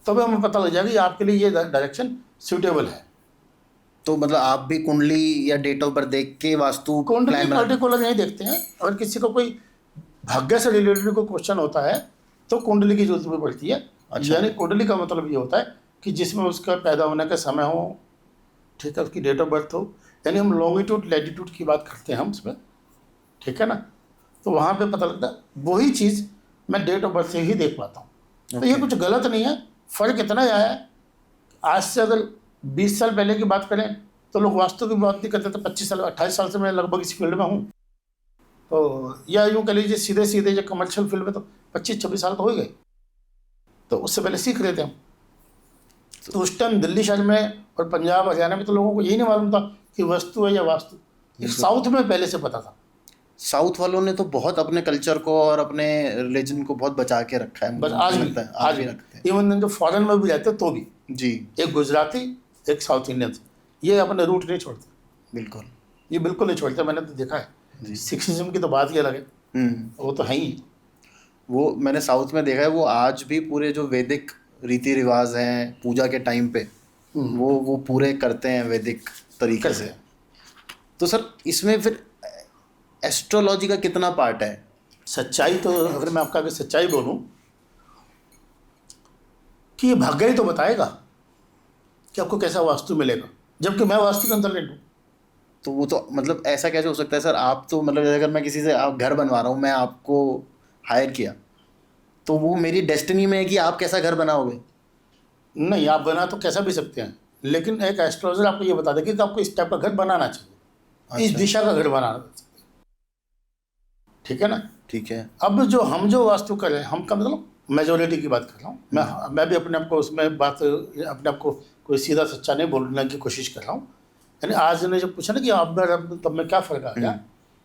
तभी हमें पता लग जाएगा कि आपके लिए ये डायरेक्शन सूटेबल है। तो मतलब आप भी कुंडली या डेट ऑफ बर्थ देख के वास्तु कुंडली प्लान बना? पर्टिकुलर नहीं देखते हैं। अगर किसी को कोई भाग्य से रिलेटेड कोई क्वेश्चन होता है तो कुंडली की जरूरत भी पड़ती है। अच्छा। यानी कुंडली का मतलब ये होता है कि जिसमें उसका पैदा होने का समय हो, ठीक है, उसकी डेट ऑफ बर्थ हो। यानी हम लॉन्गिट्यूड लैटिट्यूड की बात करते हैं हम इसमें, ठीक है ना। तो वहाँ पे पता लगता है। वही चीज़ मैं डेट ऑफ बर्थ से ही देख पाता हूँ। तो ये कुछ गलत नहीं है। फ़र्क इतना ही आया है, आज से अगर 20 साल पहले की बात करें तो लोग वास्तु की बात नहीं करते थे। 25 साल 28 साल से मैं लगभग इस फील्ड में हूँ। तो या यूँ कह लीजिए सीधे सीधे जो कमर्शियल फील्ड में तो 25-26 साल तो हो ही गए। तो उससे पहले सीख रहे थे हम। तो उस टाइम दिल्ली शहर में और पंजाब हरियाणा में तो लोगों को यही नहीं मालूम था कि वस्तु है या वास्तु। ये साउथ में पहले से पता था। साउथ वालों ने तो बहुत अपने कल्चर को और अपने रिलीजन को बहुत बचा के रखा है। बस मुझे आज लगता है आज भी रखते हैं। इवन जो फॉरेन में भी रहते तो भी जी, एक गुजराती एक साउथ इंडियन, ये अपने रूट नहीं छोड़ते। बिल्कुल। ये बिल्कुल नहीं छोड़ते, मैंने तो देखा है। सिक्सिज्म की तो बात ही अलग है, वो तो है ही। वो मैंने साउथ में देखा है, वो आज भी पूरे जो वैदिक रीति रिवाज हैं पूजा के टाइम पे वो पूरे करते हैं वैदिक तरीके से। तो सर इसमें फिर एस्ट्रोलॉजी का कितना पार्ट है? सच्चाई तो अगर मैं आपका सच्चाई बोलूं कि ये भाग्य ही तो बताएगा कि आपको कैसा वास्तु मिलेगा, जबकि मैं वास्तु कंसल्टेंट हूँ। तो वो तो मतलब ऐसा कैसे हो सकता है सर? आप तो मतलब अगर मैं किसी से आप घर बनवा रहा हूँ, मैं आपको हायर किया, तो वो मेरी डेस्टिनी में है कि आप कैसा घर बनाओगे? नहीं, आप बना तो कैसा भी सकते हैं, लेकिन एक एस्ट्रोलॉजर आपको ये बता देगा कि आपको इस टाइप का घर बनाना चाहिए। इस दिशा का घर बनाना चाहिए, ठीक है ना। ठीक है। अब जो वास्तु कर रहे हैं, हम का मतलब मेजोरिटी की बात कर रहा हूँ। मैं भी अपने आप को उसमें बात अपने आप को कोई सीधा सच्चा नहीं बोलने की कोशिश कर रहा हूँ। यानी आज ने जब पूछा ना कि आप में तब में क्या फ़र्क आ गया,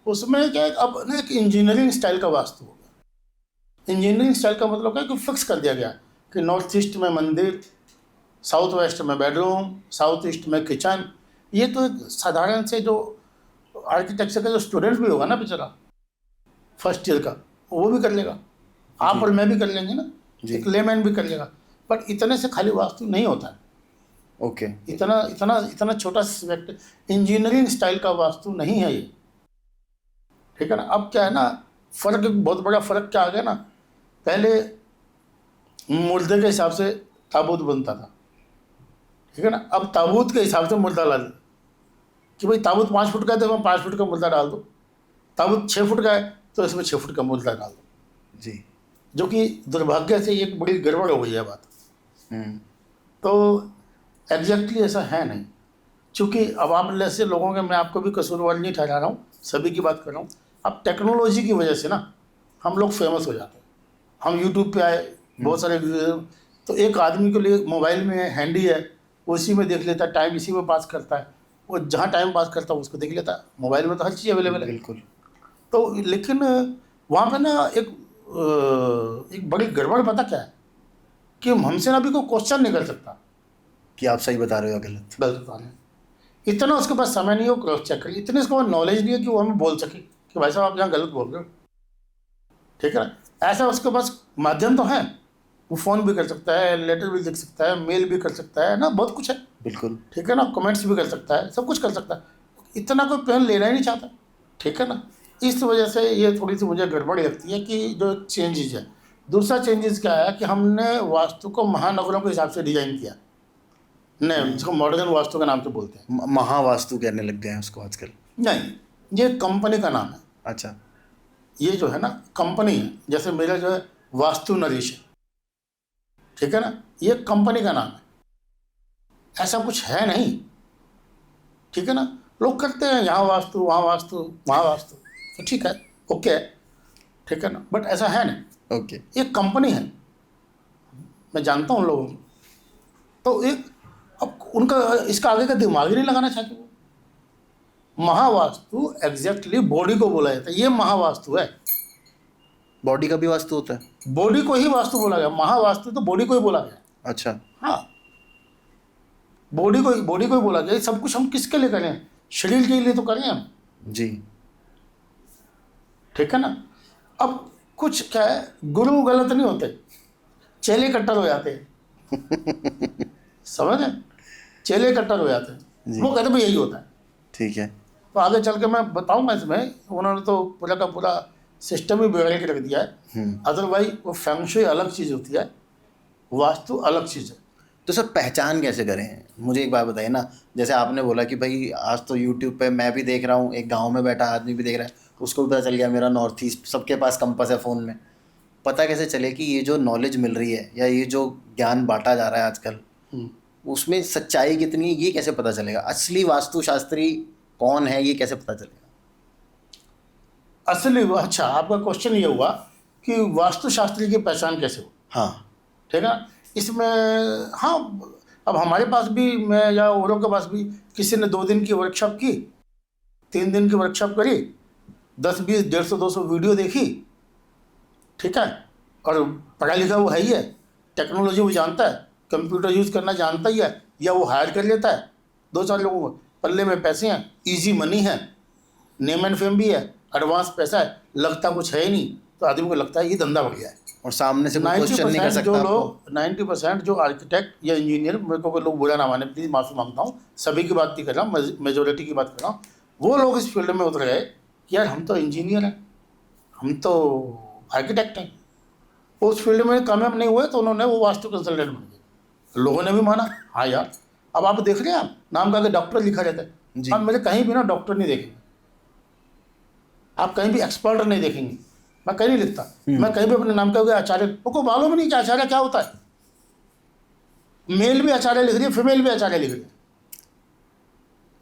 उसमें क्या अब ना एक इंजीनियरिंग स्टाइल का वास्तु हो गया। इंजीनियरिंग स्टाइल का मतलब क्या कि फिक्स कर दिया गया कि नॉर्थ ईस्ट में मंदिर, साउथ वेस्ट में बेडरूम, साउथ ईस्ट में किचन। ये तो एक साधारण से जो आर्किटेक्चर का जो स्टूडेंट भी होगा ना बेचारा फर्स्ट ईयर का, वो भी कर लेगा। आप और मैं भी कर लेंगे ना, एक लेमैन भी कर लेगा। पर इतने से खाली वास्तु नहीं होता है। ओके। इतना इतना इतना छोटा एस्पेक्ट इंजीनियरिंग स्टाइल का वास्तु नहीं है ये, ठीक है ना। अब क्या है ना, फर्क, बहुत बड़ा फर्क क्या आ गया ना, पहले मुर्दे के हिसाब से ताबूत बनता था, ठीक है ना। अब ताबूत के हिसाब से मुर्दा ला दो कि भाई ताबूत 5 फुट का है तो इसमें 5 फुट का मुर्दा डाल दो, ताबूत 6 फुट का है तो इसमें 6 फुट का मुर्दा डाल दो, जी। जो कि दुर्भाग्य से एक बड़ी गड़बड़ हो गई है बात। तो एग्जैक्टली ऐसा है नहीं, क्योंकि अब आप जैसे लोगों के, मैं आपको भी कसूरवार नहीं ठहरा रहा हूँ, सभी की बात कर रहा हूँ। अब टेक्नोलॉजी की वजह से ना हम लोग फेमस हो जाते हैं, हम यूट्यूब पे आए, बहुत सारे तो एक आदमी के लिए मोबाइल में हैंडी है, वो इसी में देख लेता है, टाइम इसी में पास करता है, वो जहाँ टाइम पास करता है उसको देख लेता है, मोबाइल में तो हर चीज़ अवेलेबल है। बिल्कुल। तो लेकिन वहाँ पे ना एक बड़ी गड़बड़ पता क्या है, कि हमसे ना भी कोई क्वेश्चन नहीं कर सकता कि आप सही बता रहे हो या गलत। गलत बता रहे हैं। इतना उसके पास समय नहीं हो क्रॉस चेक करिए, इतने उसके पास नॉलेज नहीं है कि वो हमें बोल सके कि भाई साहब आप यहाँ गलत बोल रहे हो, ठीक है ना। ऐसा उसके पास माध्यम तो है, वो फ़ोन भी कर सकता है, लेटर भी लिख सकता है, मेल भी कर सकता है ना, बहुत कुछ है, बिल्कुल। ठीक है ना, कमेंट्स भी कर सकता है, सब कुछ कर सकता है। इतना कोई पेन लेना ही नहीं चाहता, ठीक है ना। इस वजह से ये थोड़ी सी मुझे गड़बड़ लगती है कि जो चेंजेज है। दूसरा चेंजेस क्या है कि हमने वास्तु को महानगरों के हिसाब से डिज़ाइन किया, नहीं जिसको मॉडर्न वास्तु के नाम से बोलते हैं। महावास्तु कहने लग गए हैं उसको आजकल। नहीं, ये कंपनी का नाम है। अच्छा। ये जो है ना कंपनी है, जैसे मेरा जो है वास्तु नरेश है, ठीक है ना, ये कंपनी का नाम है, ऐसा कुछ है नहीं, ठीक है ना। लोग करते हैं यहाँ वास्तु वहाँ वास्तु वहाँ वास्तु, तो ठीक है, ओके है, ठीक है ना, बट ऐसा है नहीं। ओके। ये कंपनी है, मैं जानता हूँ लोगों को, तो एक अब उनका इसका आगे का दिमाग ही नहीं लगाना चाहते वो। महावास्तु एग्जैक्टली बॉडी को बोला जाता है, ये महावास्तु है। बॉडी का भी वास्तु होता है? बॉडी को ही वास्तु बोला गया, महावास्तु तो बॉडी को ही बोला गया। अच्छा। हाँ, बॉडी को ही बोला गया। सब कुछ हम किसके लिए करें, शरीर के लिए तो करें हम, जी। ठीक है ना। अब कुछ क्या है, गुरु गलत नहीं होते, चेले कट्टर हो जाते हैं समझ रहे, चेले कट्टर हो जाते हैं, वो कहते भाई यही होता है, ठीक है। तो आगे चल के मैं बताऊंगा इसमें, उन्होंने तो पूरा का पूरा सिस्टम ही बिगाड़ के रख दिया है। अदरवाइज वो फेंग शुई अलग चीज़ होती है, वास्तु अलग चीज़ है। तो सर पहचान कैसे करें, मुझे एक बात बताइए ना। जैसे आपने बोला कि भाई आज तो यूट्यूब पे मैं भी देख रहा हूँ, एक गांव में बैठा आदमी भी देख रहा है, उसको भी पता चल गया मेरा नॉर्थ ईस्ट, सबके पास कंपास है फ़ोन में। पता कैसे चले कि ये जो नॉलेज मिल रही है या ये जो ज्ञान बांटा जा रहा है आजकल, उसमें सच्चाई कितनी है, ये कैसे पता चलेगा? असली वास्तुशास्त्री कौन है, ये कैसे पता चलेगा? असली, अच्छा आपका क्वेश्चन ये हुआ कि वास्तुशास्त्री की पहचान कैसे हो। हाँ। ठीक है, इसमें हाँ, अब हमारे पास भी, मैं या औरों के पास भी, किसी ने 2 दिन की वर्कशॉप की, 3 दिन की वर्कशॉप करी, 10, 20, 150, 200 वीडियो देखी, ठीक है, और पढ़ा लिखा वो है ही है, टेक्नोलॉजी वो जानता है, कंप्यूटर यूज़ करना जानता ही है, या वो हायर कर लेता है 2-4 लोगों को, पल्ले में पैसे हैं, इजी मनी है, नेम एंड फेम भी है, एडवांस पैसा है, लगता कुछ है ही नहीं, तो आदमी को लगता है ये धंधा बढ़िया है। और सामने से कोई क्वेश्चन नहीं कर 90% सकता जो आपको। लोग 90% जो आर्किटेक्ट या इंजीनियर, मेरे को कोई लोग बुरा ना माने, प्लीज़ माफ़ी मांगता हूँ, सभी की बात नहीं कर रहा हूँ, मेजोरिटी की बात कर रहा हूँ, वो लोग इस फील्ड में उतर गए कि यार हम तो इंजीनियर हैं, हम तो आर्किटेक्ट हैं, उस फील्ड में कामयाब नहीं हुए तो उन्होंने वो वास्तु कंसल्टेंट बन गए, लोगों ने भी माना हाँ यार। अब आप देख रहे हैं, आप नाम का डॉक्टर लिखा रहता है, अब मेरे कहीं भी ना डॉक्टर नहीं देखेंगे, आप कहीं भी एक्सपर्ट नहीं देखेंगे, मैं कहीं नहीं लिखता, मैं कहीं भी अपने नाम का आचार्य, उनको मालूम नहीं कि आचार्य क्या होता है, मेल भी आचार्य लिख रही है, फीमेल भी आचार्य लिख रही है,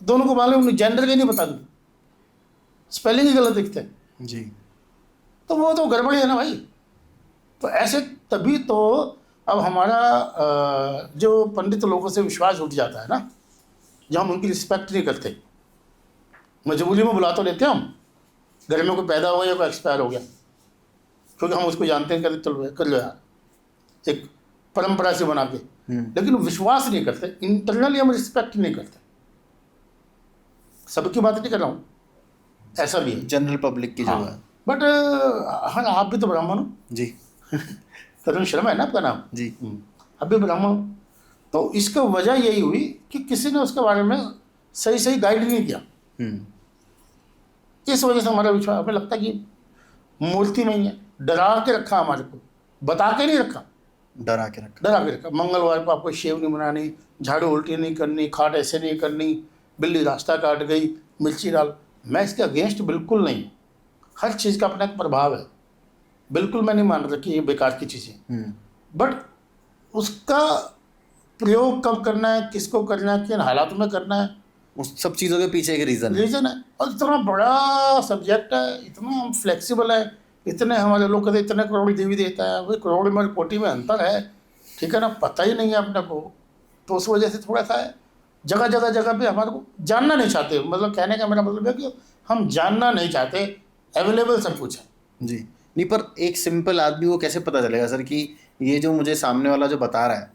दोनों को मालूम नहीं, जेंडर के नहीं बता दूँ, स्पेलिंग ही गलत लिखते हैं जी। तो वो तो गड़बड़ी है ना भाई। तो ऐसे तभी तो अब हमारा जो पंडित लोगों से विश्वास उठ जाता है ना, जब हम उनकी रिस्पेक्ट नहीं करते, मजबूरी में बुला तो लेते हैं हम, घर में कोई पैदा हो गया या कोई एक्सपायर हो गया, क्योंकि हम उसको जानते हैं, कर लो यार, एक परंपरा से बना के, लेकिन विश्वास नहीं करते, इंटरनली हम रिस्पेक्ट नहीं करते। सबकी बात नहीं कर रहा हूँ, ऐसा भी है, जनरल पब्लिक की जो है। बट हाँ, आप भी तो ब्राह्मण हो जी। तरुण शर्मा है ना आपका नाम जी। आप भी ब्राह्मण हो, तो इसका वजह यही हुई कि किसी ने उसके बारे में सही सही गाइड नहीं किया। इस वजह से हमारा विश्वास, हमें लगता है कि मूर्ति नहीं है, डरा के रखा हमारे को, बता के नहीं रखा, डरा के रखा। मंगलवार को आपको शेव नहीं बनानी, झाड़ू उल्टी नहीं करनी, खाट ऐसे नहीं करनी, बिल्ली रास्ता काट गई, मिर्ची डाल। मैं इसके अगेंस्ट बिल्कुल नहीं, हर चीज़ का अपना एक प्रभाव है, बिल्कुल मैं नहीं मान रहा कि ये बेकार की चीज़ें, बट उसका प्रयोग कब करना है, किसको करना है, किन हालात में करना है, उस सब चीज़ों के पीछे एक रीज़न है। और इतना बड़ा सब्जेक्ट है, इतना फ्लेक्सिबल है, इतने हमारे लोग कहते इतने करोड़ देवी देता है, वही करोड़ में कोटि में अंतर है, ठीक है ना, पता ही नहीं है अपने को। तो उस वजह से थोड़ा सा है, जगह पे हमारे को जानना नहीं चाहते, मतलब कहने का मेरा मतलब है कि हम जानना नहीं चाहते, अवेलेबल सब कुछ है जी। नहीं, पर एक सिंपल आदमी को कैसे पता चलेगा सर कि ये जो मुझे सामने वाला जो बता रहा है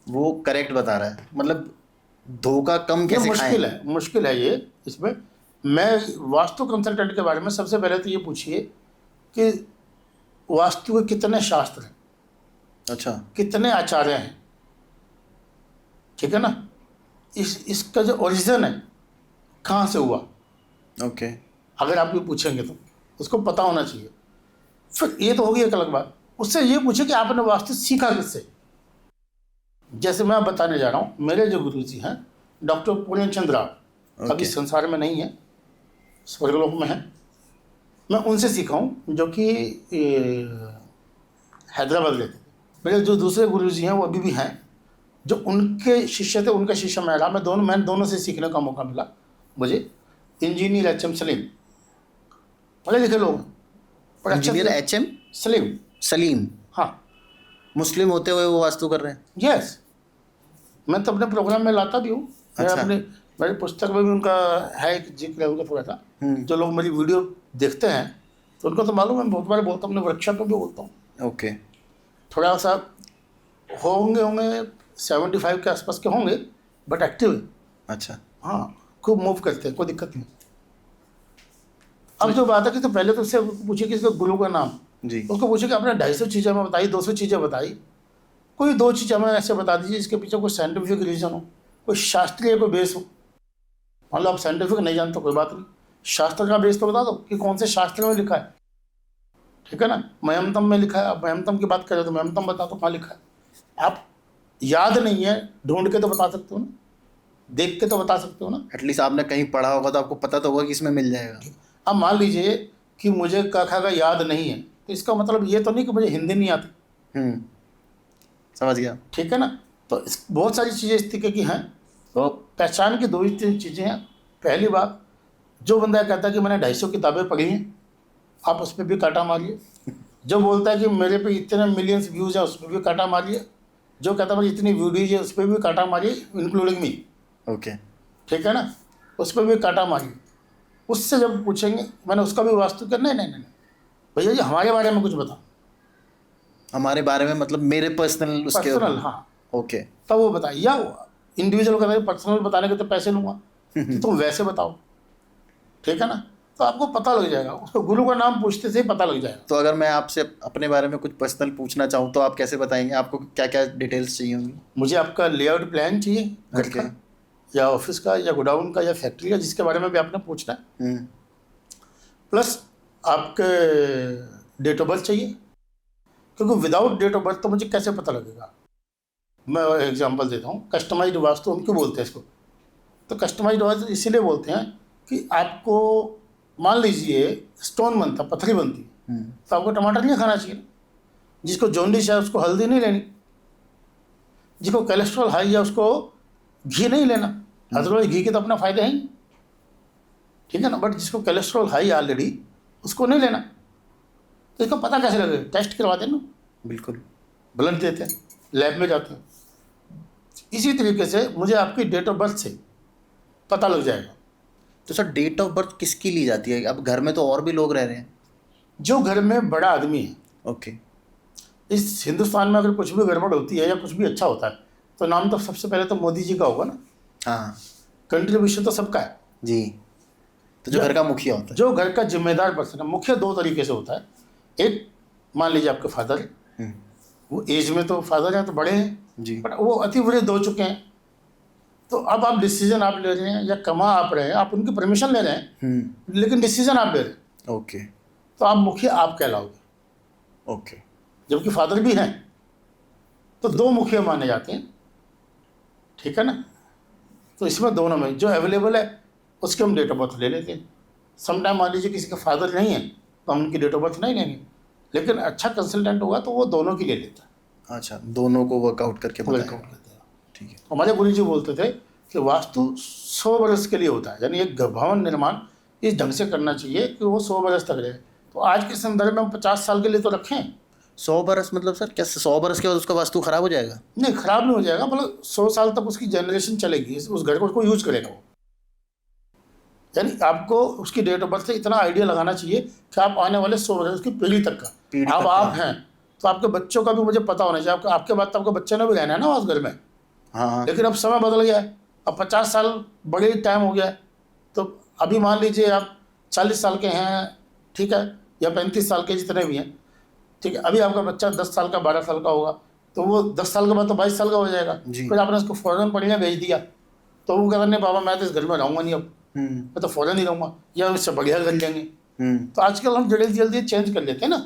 वो करेक्ट बता रहा है, मतलब धोखा कम कैसे खाएं? मुश्किल है ये। इसमें मैं वास्तु कंसल्टेंट के बारे में सबसे पहले तो ये पूछिए कि वास्तु के कितने शास्त्र हैं, अच्छा, कितने आचार्य हैं, ठीक है ना, इसका जो ओरिजिन है कहाँ से हुआ, ओके। अगर आप ये पूछेंगे तो उसको पता होना चाहिए। फिर ये तो होगी एक अलग बात, उससे ये पूछे कि आपने वास्तु सीखा किससे। जैसे मैं बताने जा रहा हूँ, मेरे जो गुरुजी हैं डॉक्टर पूर्णचंद्र राव, अभी संसार में नहीं है, स्वर्गलोक में है, मैं उनसे सीखा हूँ, जो कि हैदराबाद रहते थे। मेरे जो दूसरे गुरुजी हैं वो अभी भी हैं, जो उनके शिष्य थे, उनका शिष्य मैं रहा, मैं दोनों से सीखने का मौका मिला मुझे। इंजीनियर HM सलीम, पढ़े लिखे लोग, इंजीनियर HM सलीम, हाँ, मुस्लिम होते हुए वो वास्तु कर रहे हैं। यस, मैं तो अपने प्रोग्राम में लाता भी हूँ। अच्छा। अपने मेरी पुस्तक में भी उनका है एक जिक्र है उनका थोड़ा सा। जो लोग मेरी वीडियो देखते हैं तो उनको तो मालूम है, बहुत बार बोलता हूँ, अपने वर्कशॉप में भी बोलता हूँ। ओके। थोड़ा सा होंगे 75 के आसपास के होंगे, बट एक्टिव है। अच्छा, हाँ, खूब मूव करते हैं, कोई दिक्कत नहीं। अब जो बात है कि तो पहले तो उससे पूछिए कि इसका गुरु का नाम जी, उसको पूछे कि आपने 250 चीज़ें हमें बताई, 200 चीज़ें बताई, कोई 2 चीज़ हमें ऐसे बता दीजिए जिसके पीछे कोई साइंटिफिक रीज़न हो, कोई शास्त्रीय कोई बेस हो। मान लो आप साइंटिफिक नहीं जानते, कोई बात नहीं, शास्त्र का बेस तो बता दो कि कौन से शास्त्र में लिखा है, ठीक है ना। मयमतम में लिखा है, आप मयमतम की बात करें तो मयमतम बता दो कहाँ लिखा है। आप याद नहीं है, ढूंढ के तो बता सकते हो ना, देख के तो बता सकते हो ना, एटलीस्ट आपने कहीं पढ़ा होगा तो आपको पता तो होगा कि इसमें मिल जाएगा। अब मान लीजिए कि मुझे क ख का याद नहीं है, तो इसका मतलब ये तो नहीं कि मुझे हिंदी नहीं आती। समझ गया, ठीक है ना। तो बहुत सारी चीज़ें इस तरीके की हैं। तो पहचान की 2-3 चीज़ें हैं। पहली बात, जो बंदा कहता है कि मैंने 250 किताबें पढ़ी हैं, आप उस पर भी कांटा मारिए। जो बोलता है कि मेरे पे इतने मिलियंस व्यूज़ हैं, उस पर भी कांटा मारिए। जो कहता है मेरी इतनी वीडियोज है, उस पर भी कांटा मारिए, इंक्लूडिंग मी। ओके, ठीक है ना, उस पर भी कांटा मारिए। उससे जब पूछेंगे मैंने उसका भी वास्तु कर, नहीं भैया जी हमारे बारे में कुछ बताओ। हमारे बारे में मतलब मेरे पर्सनल हाँ, ओके, तब वो बताइए। या इंडिविजुअल का पर्सनल बताने के तो पैसे लूँगा, तो तुम वैसे बताओ, ठीक है ना। तो आपको पता लग जाएगा, उसको गुरु का नाम पूछते से ही पता लग जाएगा। तो अगर मैं आपसे अपने बारे में कुछ पर्सनल पूछना चाहूँ तो आप कैसे बताएंगे? आपको क्या क्या डिटेल्स चाहिए होंगी? मुझे आपका लेआउट प्लान चाहिए घर का, या ऑफिस का, या गोडाउन का, या फैक्ट्री का, जिसके बारे में भी आपने पूछना है। प्लस आपके डेट ऑफ बर्थ चाहिए, क्योंकि विदाउट डेट ऑफ बर्थ तो मुझे कैसे पता लगेगा। मैं एग्जांपल देता हूँ, कस्टमाइज्ड वास्तु हम क्यों बोलते हैं इसको? तो कस्टमाइज्ड वास्तु इसीलिए बोलते हैं कि आपको मान लीजिए स्टोन बनता, पत्थरी बनती, तो आपको टमाटर नहीं खाना चाहिए। जिसको जॉन्डिस है उसको हल्दी नहीं लेनी, जिसको कोलेस्ट्रॉल हाई है उसको घी नहीं लेना, अदरवाइज घी के तो अपना फायदे हैं, ठीक है ना। बट जिसको कोलेस्ट्रॉल हाई ऑलरेडी उसको नहीं लेना। तो इसको पता कैसे लगेगा? टेस्ट करवाते हैं ना, बिल्कुल, ब्लड देते हैं, लैब में जाते हैं। इसी तरीके से मुझे आपकी डेट ऑफ बर्थ से पता लग जाएगा। तो सर डेट ऑफ बर्थ किसकी ली जाती है? अब घर में तो और भी लोग रह रहे हैं। जो घर में बड़ा आदमी है। ओके। इस हिंदुस्तान में अगर कुछ भी गड़बड़ होती है या कुछ भी अच्छा होता है तो नाम तो सबसे पहले तो मोदी जी का होगा ना। हाँ, कंट्रीब्यूशन तो सबका है जी। तो जो घर का मुखिया होता है, जो घर का जिम्मेदार पर्सन है, मुखिया 2 तरीके से होता है। एक मान लीजिए आपके फादर है, वो एज में तो फादर हैं तो बड़े हैं, जी। बट वो अति वृद्ध हो चुके हैं। तो अब आप डिसीजन आप ले रहे हैं या कमा आप रहे हैं, आप उनकी परमिशन ले रहे हैं, लेकिन डिसीजन आप ले रहे हैं, ओके तो आप मुखिया आप कहलाओगे। ओके। जबकि फादर भी हैं, तो दो मुखिया माने जाते हैं, ठीक है ना। तो इसमें दोनों में जो अवेलेबल है उसके हम डेट ऑफ बर्थ ले लेते हैं। समटाइम मान लीजिए किसी का फादर नहीं है तो हम उनकी डेट ऑफ बर्थ नहीं लेंगे, लेकिन अच्छा कंसल्टेंट होगा तो वो दोनों की ले लेता है। अच्छा, दोनों को वर्कआउट करके बताएगा। वर्कआउट करता है। ठीक है। हमारे गुरु जी बोलते थे कि वास्तु 100 वर्ष के लिए होता है, यानी एक भवन निर्माण इस ढंग से करना चाहिए कि वो 100 वर्ष तक रहे। तो आज के संदर्भ में हम 50 साल के लिए तो रखें। 100 बरस मतलब सर क्या 100 बरस के बाद उसका वास्तु खराब हो जाएगा? नहीं, खराब नहीं हो जाएगा, मतलब 100 साल तक उसकी जनरेशन चलेगी, उस घर को उसको यूज करेगा वो। यानी आपको उसकी डेट ऑफ बर्थ से इतना आइडिया लगाना चाहिए कि आप आने वाले 100 वर्ष की पीढ़ी तक पीढ़ी का, अब तक आप का। हैं तो आपके बच्चों का भी मुझे पता होना चाहिए। आपके बाद तो आपके बच्चे ने भी रहना है ना उस घर में। हाँ हाँ। लेकिन अब समय बदल गया है, अब 50 साल बड़े टाइम हो गया है। तो अभी मान लीजिए आप 40 साल के हैं, ठीक है, या 35 साल के, जितने भी हैं, ठीक है। अभी आपका बच्चा 10 साल का 12 साल का होगा, तो वो 10 साल के बाद तो 22 साल का हो जाएगा। जी। फिर आपने उसको फौरन पढ़ने भेज दिया, तो वो कहता नहीं बाबा मैं तो इस घर में रहूँगा नहीं, अब मैं तो फौरन ही रहूँगा, या इससे बढ़िया कर लेंगे। तो आजकल हम जल्दी जल्दी चेंज कर लेते हैं ना।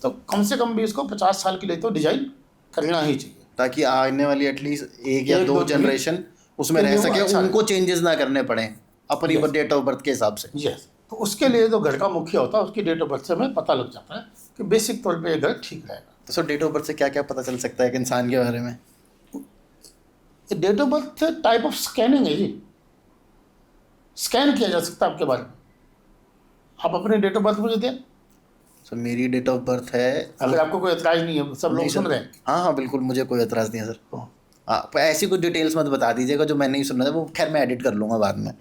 तो कम से कम भी इसको 50 साल के लिए तो डिजाइन करना ही चाहिए, ताकि आने वाली एटलीस्ट एक या एक दो दो जनरेशन उसमें के रह लिए वो सके, अच्छा उनको चेंजेस ना करने पड़े अपनी Yes. डेट ऑफ बर्थ के हिसाब से। यस। तो उसके लिए जो घर का मुखिया होता है उसकी डेट ऑफ बर्थ से हमें पता लग जाता है कि बेसिक तौर पे ये घर ठीक रहेगा। तो सर डेट ऑफ बर्थ से क्या क्या पता चल सकता है एक इंसान के बारे में? Date of birth type of scanning है जी, स्कैन किया जा सकता है आपके बारे में। आप अपनी डेट ऑफ बर्थ मुझे दें, सर मेरी डेट ऑफ बर्थ है, अगर आपको कोई एतराज नहीं है, सब लोग नहीं सुन सर, रहे हैं। हाँ हाँ बिल्कुल, मुझे कोई एतराज़ नहीं है सर। आप ऐसी कुछ डिटेल्स मत बता दीजिएगा जो मैं नहीं सुन रहा था, वो खैर मैं एडिट कर लूँगा बाद में।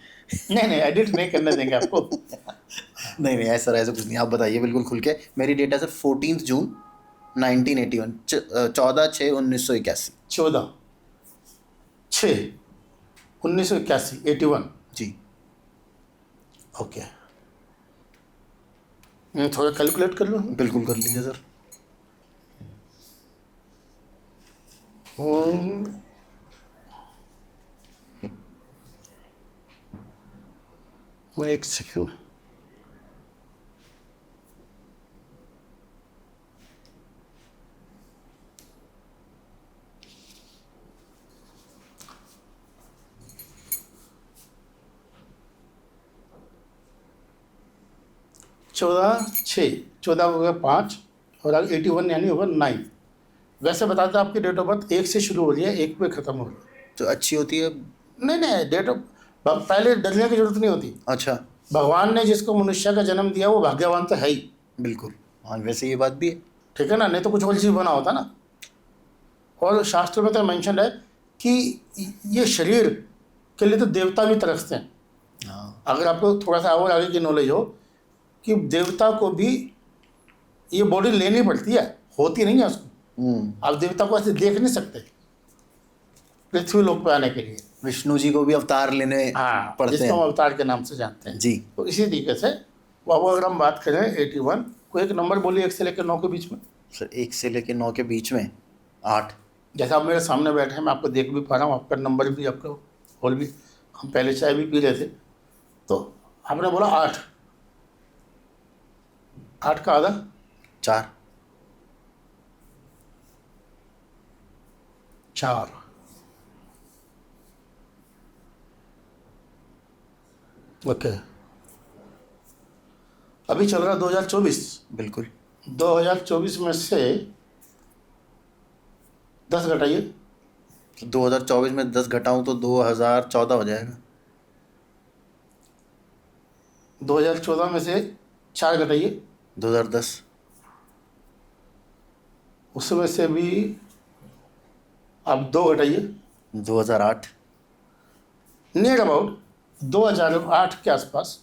नहीं नहीं, एडिट नहीं करने देंगे आपको। नहीं नहीं ऐसा ऐसा कुछ नहीं, आप बताइए बिल्कुल खुल के। मेरी डेट है सर 14 जून 1981, 14/6/1981। 14/6/1981, 81। जी। ओके, मैं थोड़ा कैलकुलेट कर लूँ। बिल्कुल कर लीजिए सर। वो एक सेकंड, चौदह हो गया 5 और आगे 81 यानी होगा 9। वैसे बताते आपकी डेट ऑफ बर्थ 1 से शुरू हो रही है, 1 पे ख़त्म हो रही है। तो अच्छी होती है। नहीं नहीं, डेट ऑफ पहले डरने की जरूरत नहीं होती। अच्छा। भगवान ने जिसको मनुष्य का जन्म दिया वो भाग्यवान तो है ही, बिल्कुल हाँ, वैसे ये बात भी है। ठीक है ना, नहीं तो कुछ और चीज़ बना होता ना। और शास्त्र में तो मेंशन है कि ये शरीर के लिए तो देवता भी तरसते हैं। हाँ। अगर आपको थोड़ा सा और आगे की नॉलेज हो कि देवता को भी ये बॉडी लेनी पड़ती है, होती नहीं है उसको। आप देवता को ऐसे देख नहीं सकते पृथ्वी लोक पे आने के लिए। विष्णु जी को भी अवतार लेने पड़ते जिसको हम हैं। अवतार के नाम से जानते हैं जी। तो इसी तरीके से वो अगर हम बात करें 81 को, एक नंबर बोलिए 1 से लेकर 9 के बीच में। सर 1 से लेके 9 के बीच में 8। जैसा आप मेरे सामने बैठे हैं, मैं आपको देख भी पा रहा हूँ, आपका नंबर भी, आपका होल भी, हम पहले चाय भी पी रहे थे, तो आपने बोला 8, 8 का आधा 4। 4। ओके, अभी चल रहा 2024। बिल्कुल। 2024 में से 10 घटाइए। 2024 में 10 घटाऊं तो 2014 हो जाएगा। 2014 में से 4 घटाइए। 2010। उसमें से भी आप 2 घटाइए। 2008। नियर अबाउट 2008 के आसपास,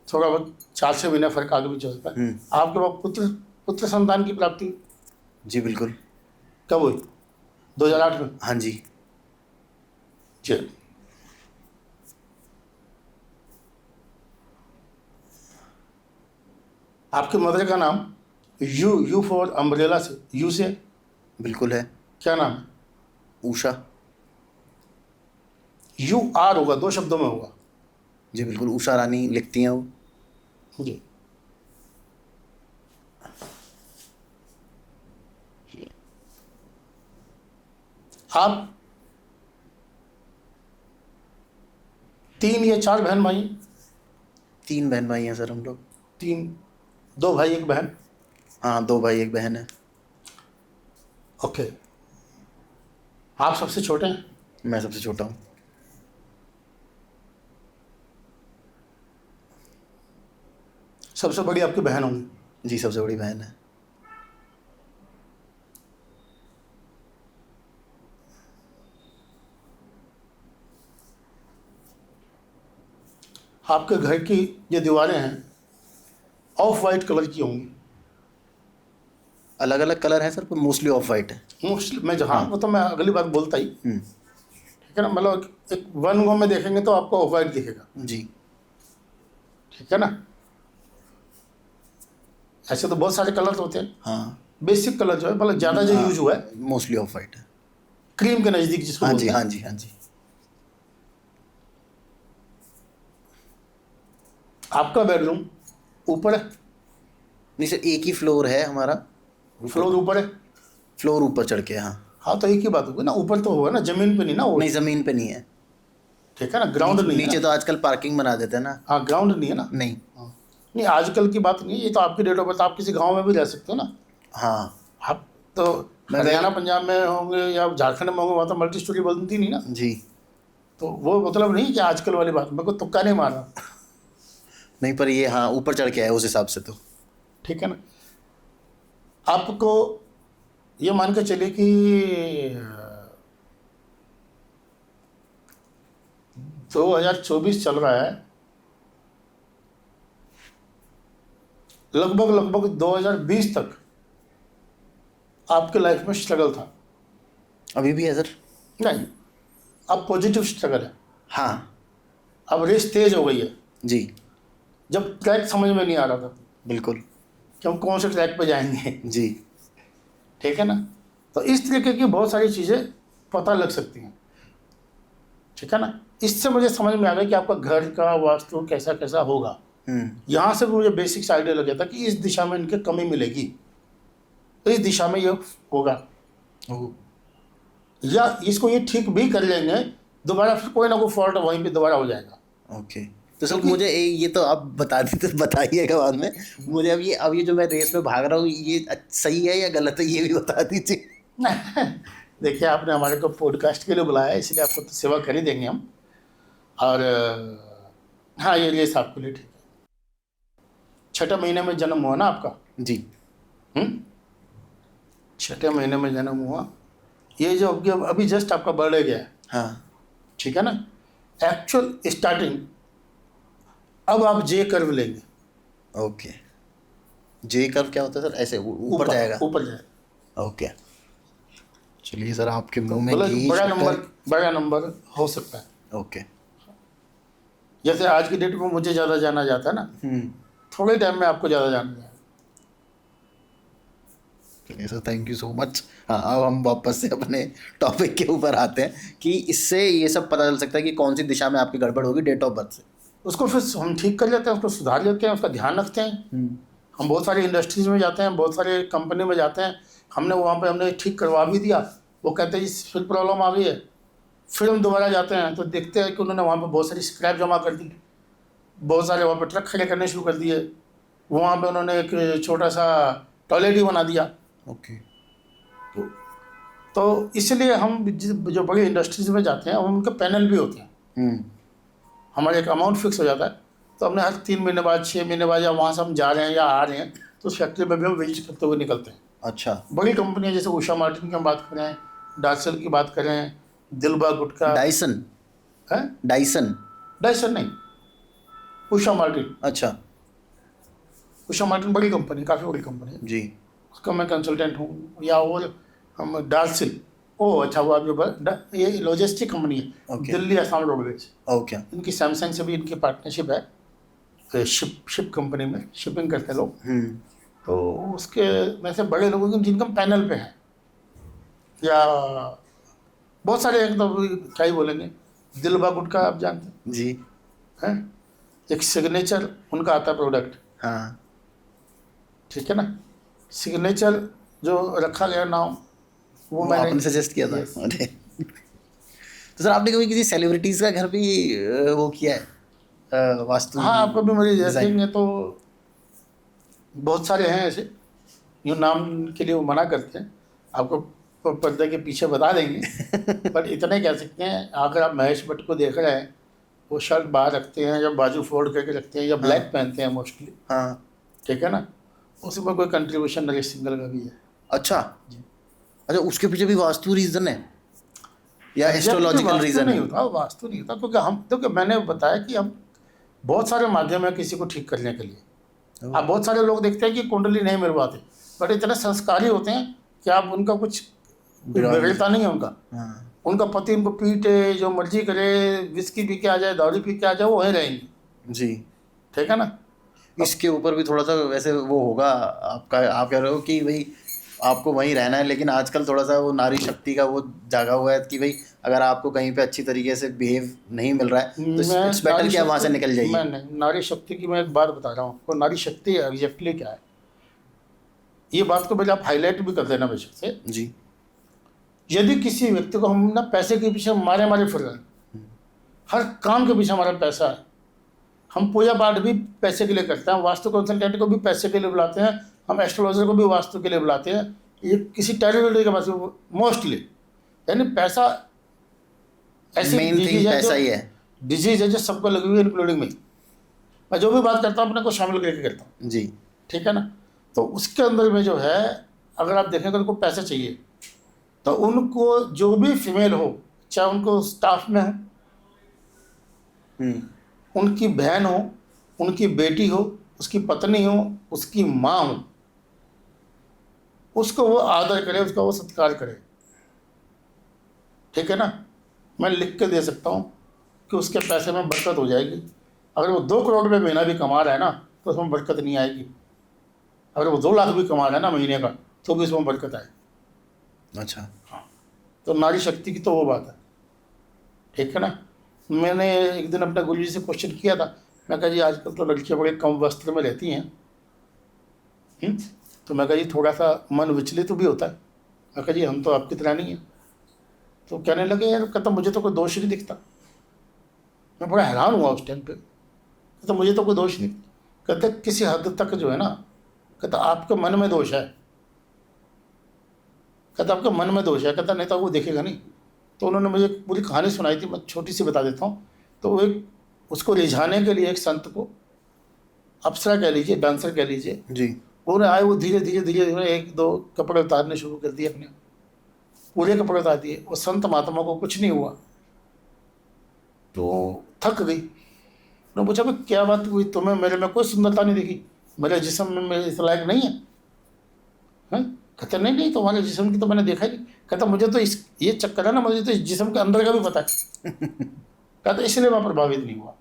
थोड़ा बहुत 4 से महीना फर्क आगे पीछे होता है। आपके पास पुत्र संतान की प्राप्ति जी बिल्कुल। कब हुई? 2008 में। हाँ जी। जी। आपके मदर का नाम यू फॉर अम्ब्रेला से, यू से, बिल्कुल है। क्या नाम है? उषा। UR होगा, 2 शब्दों में होगा। जी बिल्कुल, उषा रानी लिखती हैं वो। जी। आप 3 या 4 बहन भाई? 3 बहन भाई हैं सर हम लोग। 3, 2 भाई 1 बहन। हाँ, 2 भाई 1 बहन है। ओके। आप सबसे छोटे हैं? मैं सबसे छोटा हूँ। सबसे बड़ी आपकी बहन होंगी। जी, सबसे बड़ी बहन है। आपके घर की ये दीवारें हैं ऑफ वाइट कलर की होंगी। अलग अलग कलर हैं सर, पर मोस्टली ऑफ वाइट है। मोस्टली मैं जहाँ हाँ। वो तो मैं अगली बात बोलता ही, हम्म। ठीक है ना। मतलब एक वन गो में देखेंगे तो आपको ऑफ वाइट दिखेगा, जी। ठीक है ना। ऐसे तो बहुत सारे कलर होते हैं, हाँ। बेसिक कलर जो है मतलब ज़्यादा जो यूज हुआ है मोस्टली ऑफ वाइट है। क्रीम के नज़दीक जिसको हाँ बोलते जी, हैं। हाँ जी, हाँ जी। आपका बेडरूम ऊपर है? नहीं सर, एक ही फ्लोर है हमारा। फ्लोर ऊपर है? फ्लोर ऊपर चढ़ के, हाँ। हाँ तो एक ही बात होगी ना, ऊपर तो होगा ना, जमीन पे नहीं ना वो, नहीं, ज़मीन पे नहीं है। ठीक है ना। ग्राउंड नहीं है नीचे ना। तो आजकल पार्किंग बना देते हैं ना। हाँ, ग्राउंड नहीं है ना। नहीं। हाँ। नहीं, आजकल की बात नहीं है, ये तो आपकी डेट ऑफ बर्थ, आप किसी गांव में भी रह सकते हो ना। हाँ। आप तो हरियाणा पंजाब में होंगे या झारखंड में होंगे, वहाँ तो मल्टी स्टोरी बनती नहीं ना। जी। तो वो मतलब नहीं कि आजकल वाली बात, मेरे को तुक्का नहीं मार रहा, नहीं, पर ये हाँ ऊपर चढ़ के है उस हिसाब से तो। ठीक है ना। आपको ये मान के चलिए कि 2024 चल रहा है, लगभग 2020 तक आपके लाइफ में स्ट्रगल था। अभी भी है सर। नहीं, अब पॉजिटिव स्ट्रगल है। हाँ। अब रेस तेज हो गई है। जी। जब ट्रैक समझ में नहीं आ रहा था बिल्कुल। कि हम कौन से ट्रैक पे जाएंगे, जी। ठीक है ना। तो इस तरीके की बहुत सारी चीज़ें पता लग सकती हैं, ठीक है ना। इससे मुझे समझ में आ गया कि आपका घर का वास्तु कैसा कैसा होगा। यहाँ से मुझे बेसिक्स आइडिया लग गया था कि इस दिशा में इनके कमी मिलेगी, तो इस दिशा में ये होगा, या इसको ये ठीक भी कर लेंगे, दोबारा फिर कोई ना कोई फॉल्ट वहीं पे दोबारा हो जाएगा। ओके। तो सर मुझे ये तो आप बता दी तो बताइएगा बाद में। मुझे अब ये जो मैं रेस में भाग रहा हूँ, ये सही है या गलत है, ये भी बता दीजिए। देखिए, आपने हमारे को पॉडकास्ट के लिए बुलाया है, इसलिए आपको तो सेवा कर ही देंगे हम। और हाँ, ये रेस आपके लिए ठीक है। 6ठे महीने में जन्म हुआ ना आपका? जी। 6ठे महीने में जन्म हुआ। ये जो अभी जस्ट आपका बर्थडे गया है, हाँ। ठीक है ना। एक्चुअल स्टार्टिंग अब आप जे कर्व लेंगे। ओके। जे कर्व क्या होता है सर? ऐसे ऊपर जाएगा? ऊपर जाएगा। ओके। चलिए सर, आपके मुंह में मतलब घी बड़ा नंबर हो सकता है। ओके। जैसे आज की डेट में मुझे ज़्यादा जाना जाता है ना, थोड़े टाइम में आपको ज़्यादा जाना जाएगा। चलिए sir, thank you so much. हाँ, अब हम वापस से अपने टॉपिक के ऊपर आते हैं कि इससे ये सब पता चल सकता है कि कौन सी दिशा में आपकी गड़बड़ होगी डेट ऑफ बर्थ से। उसको फिर हम ठीक कर लेते हैं, उसको सुधार लेते हैं, उसका ध्यान रखते हैं। हम बहुत सारी इंडस्ट्रीज में जाते हैं, बहुत सारे कंपनी में जाते हैं, हमने वहाँ पे हमने ठीक करवा भी दिया, वो कहते हैं जी फिर प्रॉब्लम आ गई है। फिर हम दोबारा जाते हैं तो देखते हैं कि उन्होंने वहाँ पे बहुत सारी स्क्रैप जमा कर दी, बहुत सारे वहाँ पे ट्रक खड़े करने शुरू कर दिए, वहाँ पे उन्होंने एक छोटा सा टॉयलेट ही बना दिया। ओके। तो इसलिए हम जो बड़ी इंडस्ट्रीज में जाते हैं, उनके पैनल भी होते हैं, हमारा एक अमाउंट फिक्स हो जाता है, तो हमने हर 3 महीने बाद 6 महीने बाद या वहाँ से हम जा रहे हैं या आ रहे हैं तो उस फैक्ट्री में भी हम विजिट करते हुए निकलते हैं। अच्छा। बड़ी कंपनियां जैसे उषा मार्टिन की हम बात करें, डार्सल की बात करें, दिलबा गुटका, डाइसन। है डाइसन? डाइसन नहीं, उषा मार्टिन। अच्छा। उषा मार्टिन बड़ी कंपनी, काफ़ी बड़ी कंपनी है जी। उसका मैं कंसल्टेंट हूँ। या वो हम डार्सिल, ओह अच्छा, वो आप जो ये लॉजिस्टिक कंपनी है, दिल्ली आसाम रोडवेज। ओके। इनकी सैमसंग से भी इनकी पार्टनरशिप है, शिप कंपनी में शिपिंग करते हैं लोग। तो उसके में से बड़े लोगों की जिनका पैनल पे है, या बहुत सारे हैं, तो क्या ही बोलेंगे, दिलबा गुटका आप जानते जी। हैं, एक सिग्नेचर उनका आता है प्रोडक्ट, हाँ। ठीक है ना, सिग्नेचर जो रखा गया नाम वो वो मैंने, आपने सजेस्ट किया था? Yes. अरे तो सर आपने कभी किसी सेलिब्रिटीज का घर भी वो किया है, वास्तु हाँ, आप कभी मेरी डिजाइन? देखेंगे तो बहुत सारे हैं ऐसे, यूँ नाम के लिए वो मना करते हैं, आपको पर्दे के पीछे बता देंगे। पर इतने कह सकते हैं, अगर आप महेश भट्ट को देख रहे हैं, वो शर्ट बाहर रखते हैं या बाजू फोल्ड करके रखते हैं या ब्लैक पहनते हैं मोस्टली, हाँ। ठीक है ना, उसमें कोई कंट्रीब्यूशन नरेश सिंगल का भी है। अच्छा। अच्छा, उसके पीछे भी वास्तु रीजन है या Exactly, एस्ट्रोलॉजिकल वास्तु रीजन नहीं है? होता, वास्तु नहीं होता, क्योंकि हम तो मैंने बताया कि हम बहुत सारे माध्यम है किसी को ठीक करने के लिए। आप बहुत सारे लोग देखते हैं कि कुंडली नहीं मिलवाते, बट इतने संस्कारी होते हैं कि आप उनका कुछ बिगड़ता नहीं है उनका। हाँ उनका पति उनको पीटे, जो मर्जी करे, विस्की पी के आ जाए, दारू पी के आ जाए, वो वहीं रहेंगे, जी। ठीक है ना। इसके ऊपर भी थोड़ा सा वैसे वो होगा आपका, आप कह रहे हो कि भाई आपको वहीं रहना है, लेकिन आजकल थोड़ा सा वो नारी शक्ति का वो जागा हुआ है कि भाई अगर आपको कहीं पे अच्छी तरीके से बिहेव नहीं मिल रहा है तो मैं इट्स बेटर कि आप वहाँ से निकल मैं जाइए। नहीं, नारी शक्ति की मैं एक बात बता रहा हूँ आपको, नारी शक्ति एग्जैक्टली क्या है, ये बात को पहले आप हाईलाइट भी कर देना बेशक से। जी। यदि किसी व्यक्ति को हम ना पैसे के पीछे मारे मारे फिर रहे हैं, हर काम के पीछे हमारा पैसा है, हम पूजा पाठ भी पैसे के लिए करते हैं, वास्तु कंसल्टेंट को भी पैसे के लिए बुलाते हैं, हम एस्ट्रोलॉजर को भी वास्तु के लिए बुलाते हैं, ये किसी टेरिटरी के पास मोस्टली, यानी पैसा ऐसी मेन थिंग डिजीज है, पैसा ही है। डिजीज है जो सबको लगी हुई है, इंक्लूडिंग मी। मैं जो भी बात करता हूँ अपने को शामिल करके करता हूँ, जी। ठीक है ना। तो उसके अंदर में जो है, अगर आप देखें, अगर उनको पैसा चाहिए तो उनको जो भी फीमेल हो, चाहे उनको स्टाफ में हो, उनकी बहन हो, उनकी बेटी हो, उसकी पत्नी हो, उसकी माँ हो, उसको वो आदर करे, उसका वो सत्कार करे, ठीक है ना। मैं लिख के दे सकता हूँ कि उसके पैसे में बरकत हो जाएगी। अगर वो 2 करोड़ रुपये महीना भी कमा रहा है ना, तो उसमें बरकत नहीं आएगी। अगर वो 2 लाख भी कमा रहा है ना महीने का, तो भी उसमें बरकत आएगी। अच्छा। हाँ, तो नारी शक्ति की तो वो बात है, ठीक है ना। मैंने एक दिन अपने गुरु जी से क्वेश्चन किया था, मैं कहा जी आजकल तो लड़कियाँ बड़े कम वस्त्र में रहती हैं, तो मैं कहा जी थोड़ा सा मन विचलित भी होता है। मैं कहा जी हम तो आपकी तरह नहीं हैं। तो कहने लगे यार, कहता मुझे तो कोई दोष नहीं दिखता। मैं बड़ा हैरान हुआ उस टाइम पे, कहता मुझे तो कोई दोष नहीं। कहते किसी हद तक जो है ना, कहता आपके मन में दोष है, कहता आपके मन में दोष है, कहता नहीं तो वो देखेगा नहीं। तो उन्होंने मुझे पूरी कहानी सुनाई थी, मैं छोटी सी बता देता हूँ। तो वो एक उसको रिझाने के लिए एक संत को, अप्सरा कह लीजिए, डांसर कह लीजिए, जी। उन्हें आए, वो धीरे धीरे धीरे धीरे 1-2 कपड़े उतारने शुरू कर दिए, अपने पूरे कपड़े उतार दिए। वो संत महात्मा को कुछ नहीं हुआ, तो थक गई। उन्होंने पूछा भाई क्या बात हुई, तुम्हें मेरे में कोई सुंदरता नहीं दिखी, मेरे जिस्म में मेरे इस लायक नहीं है, हैं? कहते नहीं नहीं, तुम्हारे जिस्म की तो मैंने देखा ही नहीं। कहता मुझे तो इस ये चक्कर है ना, मुझे तो इस जिस्म के अंदर का भी पता है। कहता इसलिए मैं प्रभावित नहीं हुआ।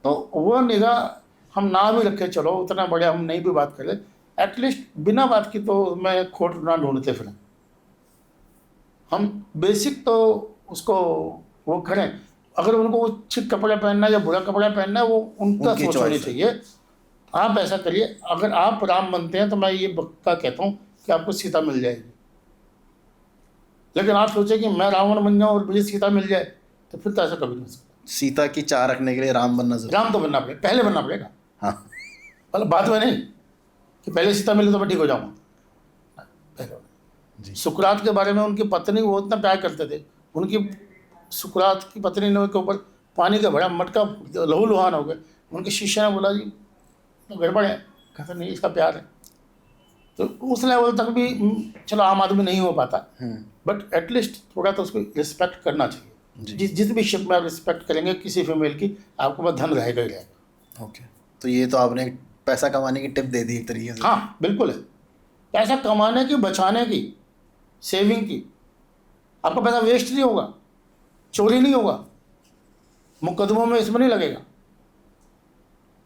तो वो निगाह हम ना भी रखे, चलो उतना बड़े हम नहीं भी बात करें, एटलीस्ट बिना बात की तो मैं खोट ना ढूंढते फिरें, हम बेसिक तो उसको वो करें। अगर उनको अच्छे कपड़े पहनना है या बुरा कपड़ा पहनना है, वो उनका उनकी सोच होनी choice है। चाहिए। आप ऐसा करिए, अगर आप राम बनते हैं तो मैं ये पक्का कहता हूँ कि आपको सीता मिल जाएगी। लेकिन आप सोचें कि मैं रावण बन जाऊँ और मुझे सीता मिल जाए, तो फिर तो ऐसा कभी नहीं हो सकता। सीता की चाह रखने के लिए राम बनना जरूरी। राम तो बनना पड़ेगा, पहले बनना पड़ेगा, हाँ। मतलब बाद में नहीं कि पहले सीता मिले तो मैं ठीक हो जाऊँगा, पहले। जी। सुकरात के बारे में, उनकी पत्नी वो इतना प्यार करते थे, उनकी सुकरात की पत्नी ने के ऊपर पानी का बड़ा मटका लहू लुहान हो गए। उनके शिष्य ने बोला जी तो गड़बड़ है, कहता नहीं इसका प्यार है। तो उस लेवल तक भी चलो आम आदमी नहीं हो पाता, बट एटलीस्ट थोड़ा तो उसको रिस्पेक्ट करना चाहिए। जिस भी शिप में आप रिस्पेक्ट करेंगे किसी फीमेल की, आपको पास धन रहेगा ही रहेगा। ओके, तो ये तो आपने पैसा कमाने की टिप दे दी एक तरीके से। हाँ बिल्कुल है, पैसा कमाने की, बचाने की, सेविंग की। आपका पैसा वेस्ट नहीं होगा, चोरी नहीं होगा, मुकदमों में इसमें नहीं लगेगा,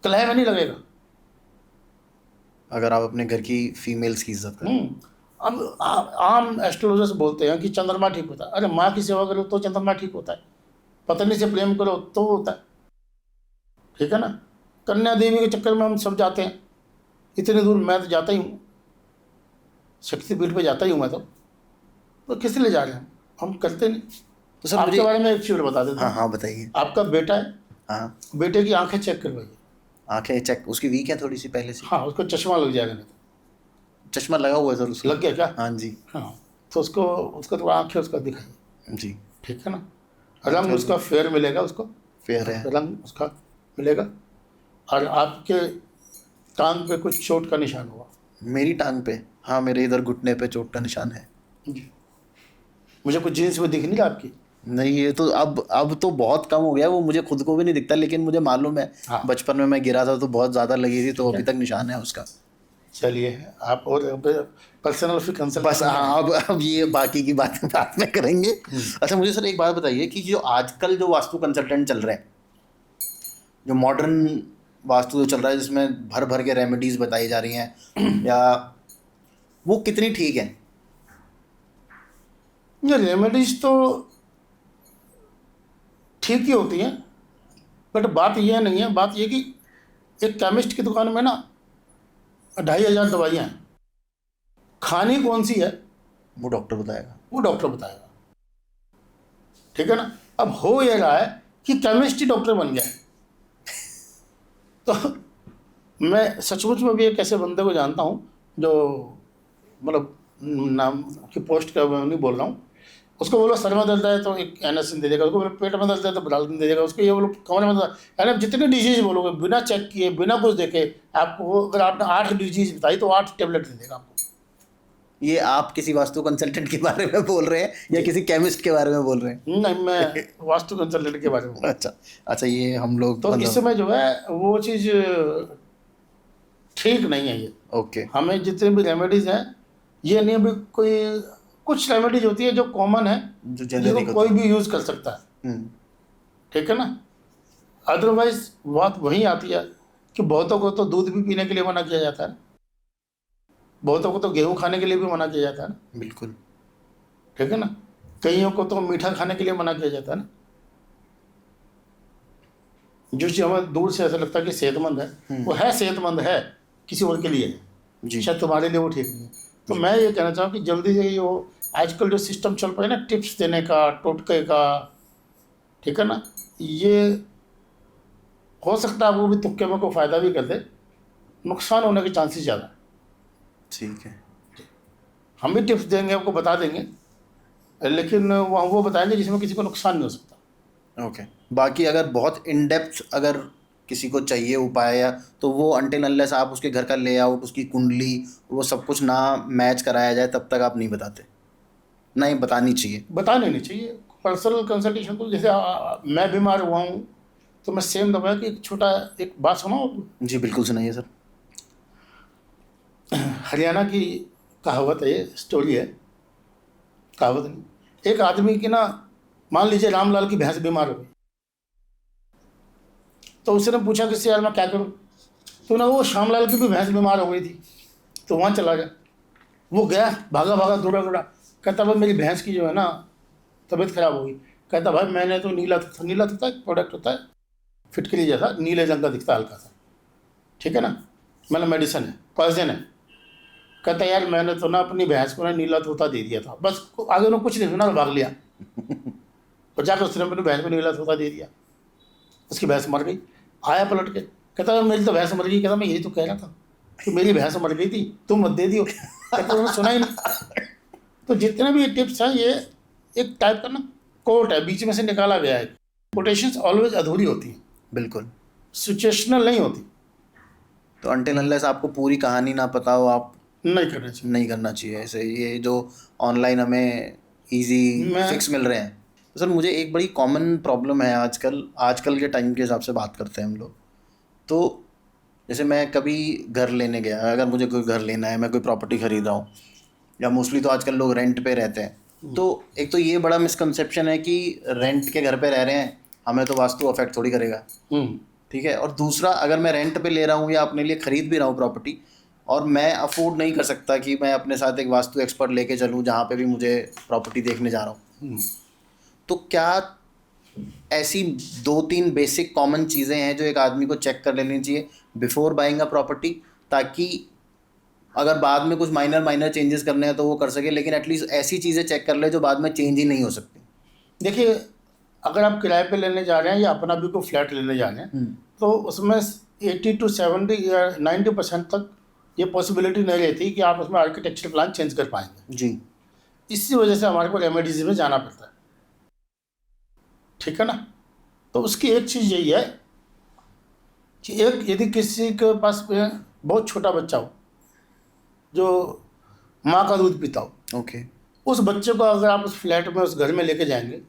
कलह में नहीं लगेगा। अगर आप अपने घर की फीमेल्स की इज्जत करें। अब आम एस्ट्रोलॉजर्स बोलते हैं कि चंद्रमा ठीक होता है। अरे माँ की सेवा करो तो चंद्रमा ठीक होता है, पत्नी से प्रेम करो तो होता है, ठीक है ना। कन्या देवी के चक्कर में हम सब जाते हैं, इतनी दूर मैं तो जाता ही हूँ, शक्तिपीठ पे जाता ही हूँ मैं तो किस लिए जा रहे हैं हम करते नहीं। तो सर आपके मुझे, बारे में एक चीज बता देता हाँ हूँ। हाँ बताइए। आपका बेटा है, हाँ, बेटे की आंखें चेक करवाइए। आंखें चेक, उसकी वीक है थोड़ी सी पहले से। हाँ, उसको चश्मा लग जाएगा नहीं तो। चश्मा लगा हुआ है सर उसका। लग गया क्या? हाँ जी। हाँ, तो उसको थोड़ा आंखें उसका दिखाइए, जी। ठीक है ना। रंग उसका फेयर मिलेगा, उसको फेयर है। रंग उसका मिलेगा। और आपके टांग पे कुछ चोट का निशान होगा। मेरी टांग पे? हाँ, मेरे इधर घुटने पे चोट का निशान है। जी, मुझे कुछ जीन्स में दिख नहीं रहा आपकी। नहीं, ये तो अब तो बहुत कम हो गया, वो मुझे खुद को भी नहीं दिखता, लेकिन मुझे मालूम है। हाँ। बचपन में मैं गिरा था तो बहुत ज़्यादा लगी थी, तो ठीक अभी है। तक निशान है उसका। चलिए, आप और पर्सनल फिर कंसल्ट बस हाँ, अब ये बाकी की बातें बाद में करेंगे। अच्छा, मुझे सर एक बात बताइए कि जो आजकल जो वास्तु कंसल्टेंट चल रहे हैं, जो मॉडर्न वास्तु जो चल रहा है, जिसमें भर भर के रेमेडीज बताई जा रही हैं, या वो कितनी ठीक है? ये रेमेडीज तो ठीक ही होती हैं, बट बात यह नहीं है। बात यह कि एक केमिस्ट की दुकान में ना 2,500 दवाइयाँ हैं, खानी कौन सी है वो डॉक्टर बताएगा। वो डॉक्टर बताएगा, ठीक है ना। अब हो ये रहा है कि केमिस्ट ही डॉक्टर बन गया है। तो मैं सचमुच में भी एक ऐसे बंदे को जानता हूँ जो, मतलब नाम की पोस्ट का मैं नहीं बोल रहा हूँ। उसको बोलो सर में दर्द है तो एक एनासिन दे देगा, उसको बोलो पेट में दर्द है तो ब्राल्डिन दे देगा, उसको ये बोलो कमर में दर्द, यानी जितनी डिजीज बोलोगे बिना चेक किए बिना कुछ देखे आपको, वो अगर आपने 8 डिजीज बताई तो 8 टेबलेट दे देगा आपको। ये आप किसी वास्तु कंसल्टेंट के बारे में बोल रहे हैं या किसी केमिस्ट के बारे में बोल रहे हैं? नहीं, मैं वास्तु कंसल्टेंट के बारे में। अच्छा, ये हम लोग तो इस समय जो है वो चीज़ ठीक नहीं है ये। ओके। हमें जितने भी रेमेडीज हैं, ये नहीं भी कोई, कुछ रेमेडीज होती है जो कॉमन है, जो जिसको जेनेरिक कोई भी यूज़ कर सकता है, ठीक है ना। अदरवाइज बात वहीं आती है कि बहुतों को तो दूध भी पीने के लिए मना किया जाता है, बहुतों को तो गेहूँ खाने के लिए भी मना किया जाता है ना, बिल्कुल। ठीक है ना। कईयों को तो मीठा खाने के लिए मना किया जाता है ना। जो चीज़ हमें दूर से ऐसा लगता है कि सेहतमंद है, वो है सेहतमंद है, किसी और के लिए है, जी। शायद तुम्हारे लिए वो ठीक नहीं है। तो मैं ये कहना चाहूँ कि जल्दी से वो आजकल जो सिस्टम चल पड़ा है ना, टिप्स देने का, टोटके का, ठीक है ना, ये हो सकता है वो भी तुक्के में को फ़ायदा भी कर दे, नुकसान होने के चांसेस ज़्यादा है। ठीक है। हम भी टिप्स देंगे, आपको बता देंगे, लेकिन वो बताएंगे जिसमें किसी को नुकसान नहीं हो सकता। ओके। बाकी अगर बहुत इन डेप्थ अगर किसी को चाहिए उपाय, या तो वो अनटिल अनलेस आप उसके घर का लेआउट, उसकी कुंडली, वो सब कुछ ना मैच कराया जाए तब तक आप नहीं बताते? नहीं, बतानी चाहिए। बताने नहीं चाहिए। पर्सनल कंसल्टेशन तो जैसे मैं बीमार हुआ हूँ तो मैं सेम दवा की एक बात सुनाऊँ। जी बिल्कुल, सुनाइए सर। हरियाणा की कहावत है, ये स्टोरी है, कहावत नहीं। एक आदमी की ना, मान लीजिए रामलाल की भैंस बीमार हो गई, तो उसने पूछा कि यार मैं क्या करूं। तो ना वो श्यामलाल की भी भैंस बीमार हो गई थी, तो वहाँ चला गया। वो गया, भागा भागा दौड़ा दौड़ा, कहता भाई मेरी भैंस की जो है ना तबीयत खराब हो गई। कहता भाई मैंने तो नीला था एक प्रोडक्ट होता है फिटकरी जैसा, नीले रंग का दिखता है हल्का सा, ठीक है ना, मैंने मेडिसिन है, पॉइजन है। कहता यार मैंने तो ना अपनी भैंस को ना नीला तोता दे दिया था, बस आगे उन्होंने कुछ नहीं सुना, भाग लिया। और जाकर उसने अपनी भैंस को नीला तोता दे दिया, उसकी भैंस मर गई। आया पलट के, कहता मेरी तो भैंस मर गई। कहता मैं यही तो कह रहा था कि मेरी भैंस मर गई थी, तुम मत दे दियो। कहता उन्होंने सुना ही नहीं। तो जितने भी ये टिप्स हैं, ये एक टाइप का ना कोट है, बीच में से निकाला गया है। कोटेशंस ऑलवेज अधूरी होती हैं, बिल्कुल सिचुएशनल नहीं होती। तो अनटिल अनलेस आपको पूरी कहानी ना पता हो, आप नहीं करना चाहिए। नहीं करना चाहिए ऐसे। ये जो ऑनलाइन हमें इजी फिक्स मिल रहे हैं, तो सर मुझे एक बड़ी कॉमन प्रॉब्लम है आजकल के टाइम के हिसाब से बात करते हैं हम लोग। तो जैसे मैं कभी घर लेने गया, अगर मुझे कोई घर लेना है, मैं कोई प्रॉपर्टी खरीद रहा हूँ, या मोस्टली तो आजकल लोग रेंट पे रहते हैं, तो एक तो ये बड़ा मिसकंसेप्शन है कि रेंट के घर पे रह रहे हैं, हमें तो वास्तु अफेक्ट थोड़ी करेगा, ठीक है। और दूसरा, अगर मैं रेंट पे ले रहा हूँ या अपने लिए खरीद भी रहा हूँ प्रॉपर्टी, और मैं अफोर्ड नहीं कर सकता कि मैं अपने साथ एक वास्तु एक्सपर्ट लेके चलूँ जहाँ पे भी मुझे प्रॉपर्टी देखने जा रहा हूँ, तो क्या ऐसी 2-3 बेसिक कॉमन चीज़ें हैं जो एक आदमी को चेक कर लेनी चाहिए बिफोर बाइंग अ प्रॉपर्टी, ताकि अगर बाद में कुछ माइनर चेंजेस करने हैं तो वो कर सके, लेकिन एटलीस्ट ऐसी चीज़ें चेक कर ले जो बाद में चेंज ही नहीं हो सकती? देखिए, अगर आप किराए पे लेने जा रहे हैं या अपना भी कोई फ्लैट लेने जा रहे हैं, तो उसमें 80 to 70 या 90% तक ये पॉसिबिलिटी नहीं रहती कि आप उसमें आर्किटेक्चर प्लान चेंज कर पाएंगे। जी। इसी वजह से हमारे को रेमेडीज में जाना पड़ता है, ठीक है ना। तो उसकी एक चीज़ यही है कि एक, यदि किसी के पास में बहुत छोटा बच्चा हो जो माँ का दूध पीता हो, ओके। उस बच्चे को अगर आप उस फ्लैट में, उस घर में लेके जाएंगे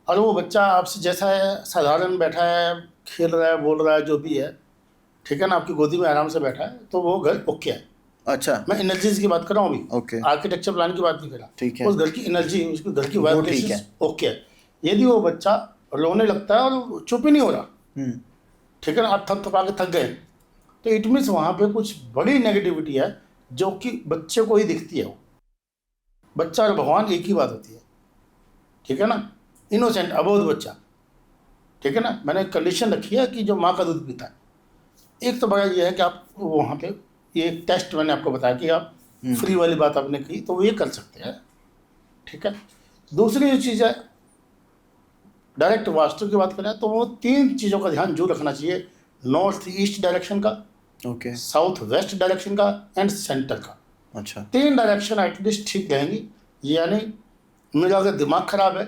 और वो बच्चा आपसे जैसा है साधारण बैठा है, खेल रहा है, बोल रहा है, जो भी है, ठीक है ना, आपकी गोदी में आराम से बैठा है, तो वो घर ओके है। अच्छा। मैं एनर्जीज की बात कर रहा हूँ अभी, ओके। आर्किटेक्चर प्लान की बात नहीं कर रहा। ठीक है। उस घर की एनर्जी, उसके घर की वो ठीक वाइब्रेशन है। ओके है। यदि वो बच्चा रोने लगता है और चुप ही नहीं हो रहा, ठीक है ना, आप थक थका के थक गए, तो इट मीन्स वहाँ पे कुछ बड़ी नेगेटिविटी है जो कि बच्चे को ही दिखती है। वो बच्चा और भगवान एक ही बात होती है, ठीक है ना, इनोसेंट अबोध बच्चा, ठीक है ना। मैंने कंडीशन रखी है कि जो माँ का दूध पीता है। एक तो बड़ा ये है कि आप वहाँ पे ये एक टेस्ट मैंने आपको बताया कि आप फ्री वाली बात आपने की, तो वो ये कर सकते हैं, ठीक है। दूसरी जो चीज़ है, डायरेक्ट वास्तु की बात करें तो वो 3 चीज़ों का ध्यान जरूर रखना चाहिए, नॉर्थ ईस्ट डायरेक्शन का, ओके। साउथ वेस्ट डायरेक्शन का एंड सेंटर का। अच्छा। 3 डायरेक्शन एटलीस्ट ठीक रहेंगी। यानी मेरा अगर दिमाग खराब है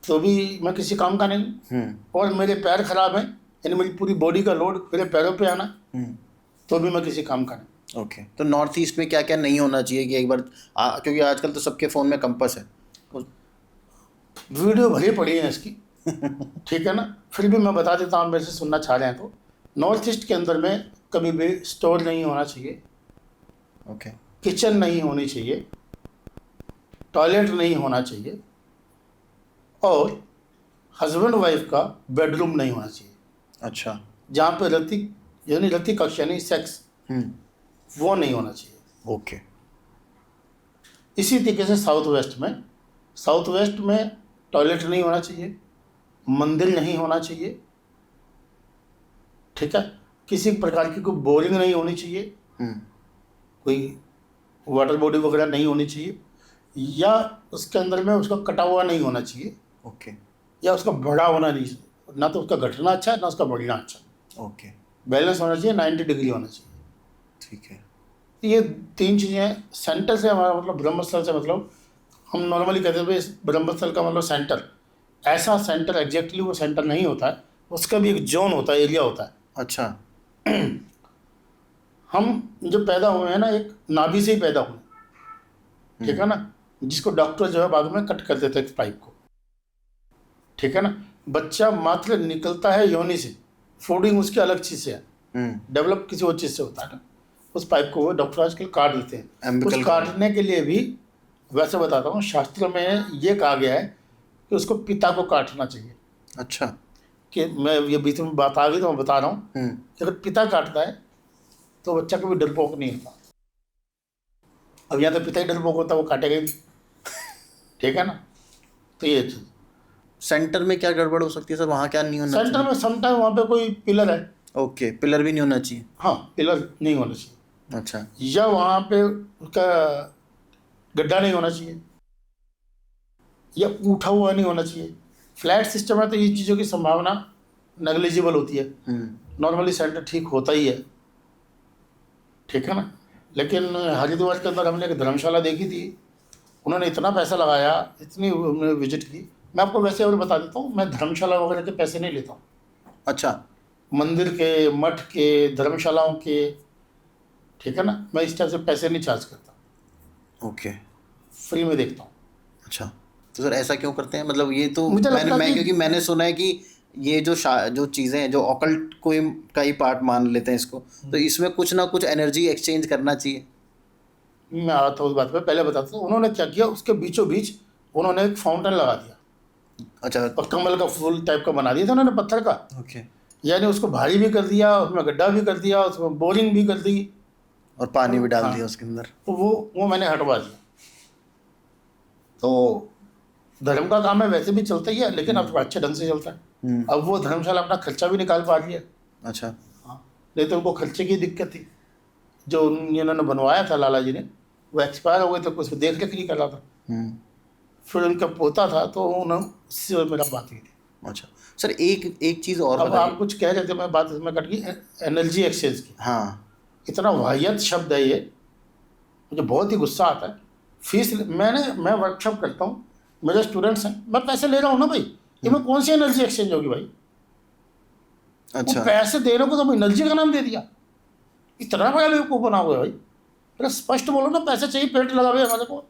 तो भी मैं किसी काम का नहीं, और मेरे पैर खराब हैं, यानी मेरी पूरी बॉडी का लोड मेरे पैरों पे आना, तो भी मैं किसी काम का नहीं। ओके। तो नॉर्थ ईस्ट में क्या क्या नहीं होना चाहिए कि एक बार क्योंकि आजकल तो सबके फ़ोन में कंपास है, वीडियो भरी पड़ी है इसकी, ठीक है ना, फिर भी मैं बता देता हूँ, मेरे से सुनना चाह रहे हैं तो। नॉर्थ ईस्ट के अंदर में कभी भी स्टोर नहीं होना चाहिए, ओके। किचन नहीं होनी चाहिए, टॉयलेट नहीं होना चाहिए, और हस्बैंड वाइफ का बेडरूम नहीं होना चाहिए। अच्छा। जहाँ पे रति यानी रति कक्ष यानी सेक्स, वो नहीं होना चाहिए। ओके। इसी तरीके से साउथ वेस्ट में टॉयलेट नहीं होना चाहिए, मंदिर नहीं होना चाहिए, ठीक है, किसी प्रकार की कोई बोरिंग नहीं होनी चाहिए, कोई वाटर बॉडी वगैरह नहीं होनी चाहिए, या उसके अंदर में उसका कटा हुआ नहीं होना चाहिए, ओके। या उसका बड़ा होना नहीं, ना तो उसका घटना अच्छा है ना उसका बढ़ना अच्छा। ओके। बैलेंस होना चाहिए, 90 डिग्री होना चाहिए। ठीक है। ये 3 चीज़ें हैं। सेंटर से हमारा मतलब ब्रह्मस्थल से मतलब, हम नॉर्मली कहते हैं भाई ब्रह्मस्थल का मतलब सेंटर, ऐसा सेंटर एग्जैक्टली वो सेंटर नहीं होता है, उसका भी एक जोन होता है, एरिया होता है। अच्छा। हम जो पैदा हुए हैं ना, एक नाभि से ही पैदा हुए, ठीक है ना, जिसको डॉक्टर जो है बाद में कट कर देते हैं पाइप को, ठीक है ना। बच्चा मात्र निकलता है योनि से, फूडिंग उसकी अलग चीज़ से है, डेवलप किसी और चीज़ से होता है ना, उस पाइप को वो डॉक्टर आजकल काट देते हैं। उस काटने के लिए भी, वैसे बताता हूँ, शास्त्र में ये कहा गया है कि उसको पिता को काटना चाहिए। अच्छा। कि मैं ये बीच में बात आ गई तो मैं बता रहा हूँ कि अगर पिता काटता है तो बच्चा कभी डरपोक नहीं होता। अब यहाँ तो पिता ही डरपोक होता है, वो काटेगा ही, ठीक है ना। तो ये चीज़ सेंटर में क्या गड़बड़ हो सकती है सर, वहाँ क्या नहीं होना सेंटर में समटाइम वहाँ पे कोई पिलर है, ओके, पिलर भी नहीं होना चाहिए। हाँ, पिलर नहीं होना चाहिए। अच्छा। या वहाँ पे उसका गड्ढा नहीं होना चाहिए, या उठा हुआ नहीं होना चाहिए। फ्लैट सिस्टम है तो ये चीज़ों की संभावना नेग्लिजिबल होती है, नॉर्मली सेंटर ठीक होता ही है, ठीक है ना। लेकिन हरिद्वार के अंदर हमने एक धर्मशाला देखी थी, उन्होंने इतना पैसा लगाया, इतनी उन्होंने विजिट की। मैं आपको वैसे और बता देता हूँ, मैं धर्मशाला वगैरह के पैसे नहीं लेता हूँ। अच्छा। मंदिर के, मठ के, धर्मशालाओं के, ठीक है ना, मैं इस टाइप से पैसे नहीं चार्ज करता, ओके, फ्री में देखता हूँ। अच्छा, तो सर ऐसा क्यों करते हैं, मतलब ये तो मुझे लगता है कि क्योंकि मैंने सुना है कि ये जो चीज़ें हैं, जो ऑकल्ट कोई का ही पार्ट मान लेते हैं इसको, तो इसमें कुछ ना कुछ एनर्जी एक्सचेंज करना चाहिए। मैं आता हूँ उस बात पे, पहले बताता हूँ। उन्होंने क्या किया, उसके बीचों बीच उन्होंने एक फाउंटेन लगा दिया। अच्छा। और कमल का फूल टाइप का बना दिया था उन्होंने, पत्थर का। ओके। यानी उसको भारी भी कर दिया, उसमें गड्ढा भी कर दिया, उसमें बोरिंग भी कर दी, और पानी भी डाल हाँ। दिया उसके अंदर। तो वो मैंने हटवा दिया। तो धर्म का काम है, वैसे भी चलता ही है, लेकिन अब थोड़ा अच्छे ढंग से चलता है। अब वो धर्मशाला अपना खर्चा भी निकाल पा रही है। अच्छा। हाँ, नहीं तो उनको खर्चे की दिक्कत थी। जो इन्होंने बनवाया था लाला जी ने, वो एक्सपायर हो गए थे, कुछ देख रेख नहीं कर रहा था। फिर उनका पोता था, तो उससे मेरा बात हुई थी। अच्छा सर, एक चीज़ और अब बताइए। आप कुछ कह रहे थे, मैं बात इसमें कट गई, एनर्जी एक्सचेंज की। हाँ। इतना वाहियत शब्द है ये, मुझे बहुत ही गुस्सा आता है। फीस मैं वर्कशॉप करता हूँ, मेरे स्टूडेंट्स हैं, मैं पैसे ले रहा हूँ ना भाई, कि मैं कौन सी एनर्जी एक्सचेंज होगी भाई? अच्छा। वो पैसे देने को तो एनर्जी का नाम दे दिया। इतना बड़ा बेवकूफ़ बना हुआ है भाई। अरे स्पष्ट बोलो ना, पैसे चाहिए, पेट लगा हुए हमारे को,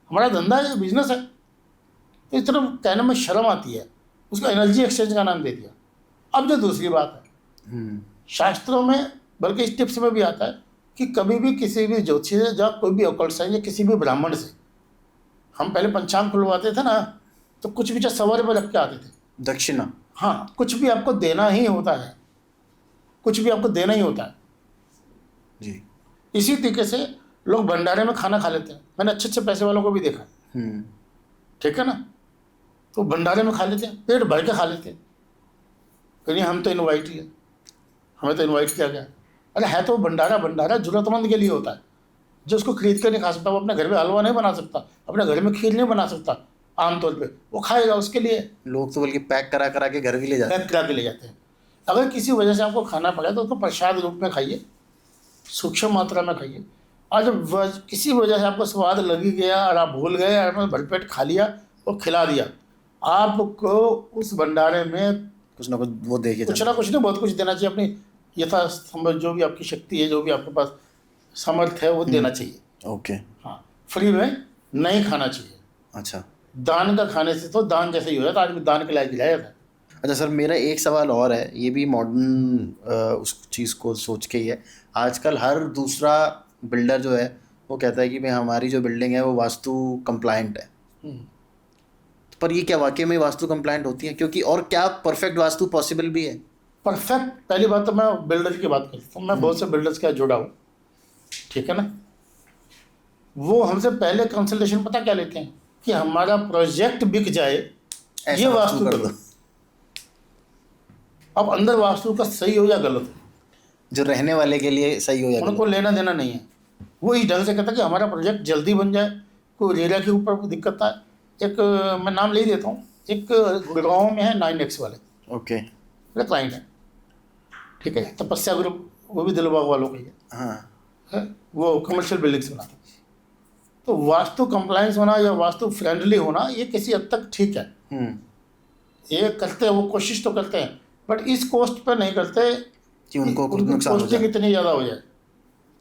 हमारा धंधा है, बिजनेस है। तो इतना कहने में शर्म आती है, उसको एनर्जी एक्सचेंज का नाम दे दिया। अब जो दूसरी बात है, शास्त्रों में बल्कि इस टिप्स में भी आता है कि कभी भी किसी भी ज्योतिषी से या कोई भी ऑकल्ट साइंस या किसी भी ब्राह्मण से, हम पहले पंचांग खुलवाते थे ना, तो कुछ भी जो सवार पर रख के आते थे, दक्षिणा। हाँ, कुछ भी आपको देना ही होता है, कुछ भी आपको देना ही होता है जी। इसी तरीके से लोग भंडारे में खाना खा लेते हैं। मैंने अच्छे अच्छे पैसे वालों को भी देखा, ठीक है ना। तो भंडारे में खा लेते हैं, पेट भर के खा लेते हैं, कहीं हम तो इनवाइट ही है, हमें तो इनवाइट किया गया। अरे है तो भंडारा जरूरतमंद के लिए होता है। जो उसको खरीद कर नहीं खा सकता, वो अपने घर में हलवा नहीं बना सकता, अपने घर में खीर नहीं बना सकता, आमतौर पे वो खाएगा, उसके लिए लोग तो बल्कि पैक करा करा के घर भी ले जाते हैं। पैक करा के ले जाते हैं। अगर किसी वजह से आपको खाना पड़े तो उसको प्रसाद रूप में खाइए, सूक्ष्म मात्रा में खाइए। और जब किसी वजह से आपको स्वाद लगी गया और आप भूल गए, आपने भरपेट खा लिया और खिला दिया, आपको उस भंडारे में कुछ ना कुछ वो देखे कुछ ना कुछ नहीं, बहुत कुछ देना चाहिए। अपनी यथासंभव जो भी आपकी शक्ति है, जो भी आपके पास सामर्थ्य है, वो देना चाहिए। ओके। हाँ, फ्री में नहीं खाना चाहिए। अच्छा। दान का खाने से तो दान जैसे ही हो जाता है, आदमी दान के लायक दिलाया जाता है। अच्छा सर, मेरा एक सवाल और है, ये भी मॉडर्न उस चीज़ को सोच के ही है। आजकल हर दूसरा बिल्डर जो है वो कहता है कि भाई हमारी जो बिल्डिंग है वो वास्तु कंप्लायंट है। पर ये क्या वाकई में वास्तु कंप्लायंट होती है? क्योंकि और क्या परफेक्ट वास्तु पॉसिबल भी है? परफेक्ट, पहली बात तो मैं बिल्डर की बात करता हूँ, मैं बहुत से बिल्डर्स के साथ जुड़ा हूँ, ठीक है ना। वो हमसे पहले कंसल्टेशन पता क्या लेते हैं कि हमारा प्रोजेक्ट बिक जाए, ये वास्तु कर दो। अब अंदर वास्तु का सही हो या गलत हो, जो रहने वाले के लिए सही हो या उनको लेना देना नहीं है। वो इस ढंग से कहता है कि हमारा प्रोजेक्ट जल्दी बन जाए, कोई रेरा के ऊपर दिक्कत है। एक मैं नाम ले ही देता हूँ, एक गुड़गांव में है 9X वाले, ओके। मेरा क्लाइंट है, ठीक है, तपस्या ग्रुप, वो भी दिलबाग वालों का ही हाँ। है, वो कमर्शियल बिल्डिंग्स बनाते हैं। तो वास्तु कंप्लायंस होना या वास्तु फ्रेंडली होना ये किसी हद तक ठीक है, ये करते हैं, वो कोशिश तो करते हैं, बट इस कॉस्ट पर नहीं करते कि उनको कुछ नुकसान हो कॉस्टिंग जाए। इतनी ज़्यादा हो जाए।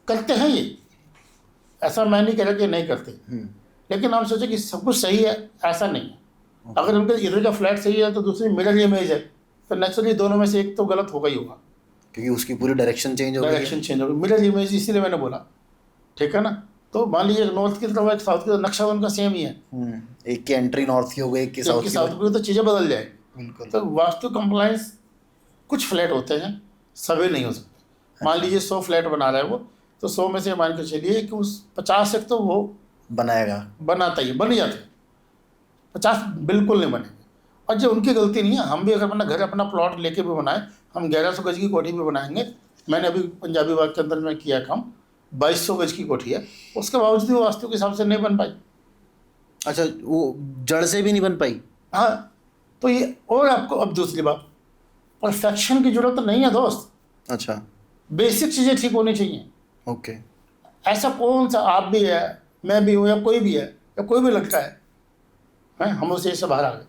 करते हैं ये, ऐसा मैं नहीं कह रहा कि नहीं करते, लेकिन हम सोचे कि सब कुछ सही है, ऐसा नहीं है। अगर उनके इधर का फ्लैट सही है तो दूसरी मिरर इमेज है, तो नेचुरली दोनों में से एक तो गलत होगा ही होगा, क्योंकि उसकी पूरी डायरेक्शन चेंज हो गई है। डायरेक्शन चेंज होगी, मिरर इमेज, इसीलिए मैंने बोला, ठीक है ना। तो मान लीजिए नॉर्थ की तरफ एक साउथ की तरफ, नक्शा उनका सेम ही है, एक की एंट्री नॉर्थ की हो गई, एक की साउथ जबकि की। साउथ की तो चीज़ें बदल जाए। बिल्कुल। तो वास्तु कंप्लायंस कुछ फ्लैट होते हैं, सभी नहीं हो सकते। मान लीजिए 100 फ्लैट बना रहा है वो, तो 100 में से मान के चलिए कि उस 50 एक तो वो बनाएगा, बनाता ही, बन जाते, 50 बिल्कुल नहीं बनेंगे। और जो उनकी गलती नहीं है, हम भी अगर अपना घर, अपना प्लॉट लेके भी बनाएं, हम 1100 गज की कोठी भी बनाएंगे। मैंने अभी पंजाबी बाग के अंदर में किया काम, 2200 गज की कोठी है, उसके बावजूद वो वास्तु के हिसाब से नहीं बन पाई। अच्छा, वो जड़ से भी नहीं बन पाई। हाँ, तो ये, और आपको अब दूसरी बात, परफेक्शन की जरूरत नहीं है दोस्त। अच्छा। बेसिक चीज़ें ठीक होनी चाहिए। ओके। ऐसा कौन सा, आप भी है, मैं भी हूँ, या कोई भी है, या कोई भी लड़का है, हम उसे इससे बाहर आ गए।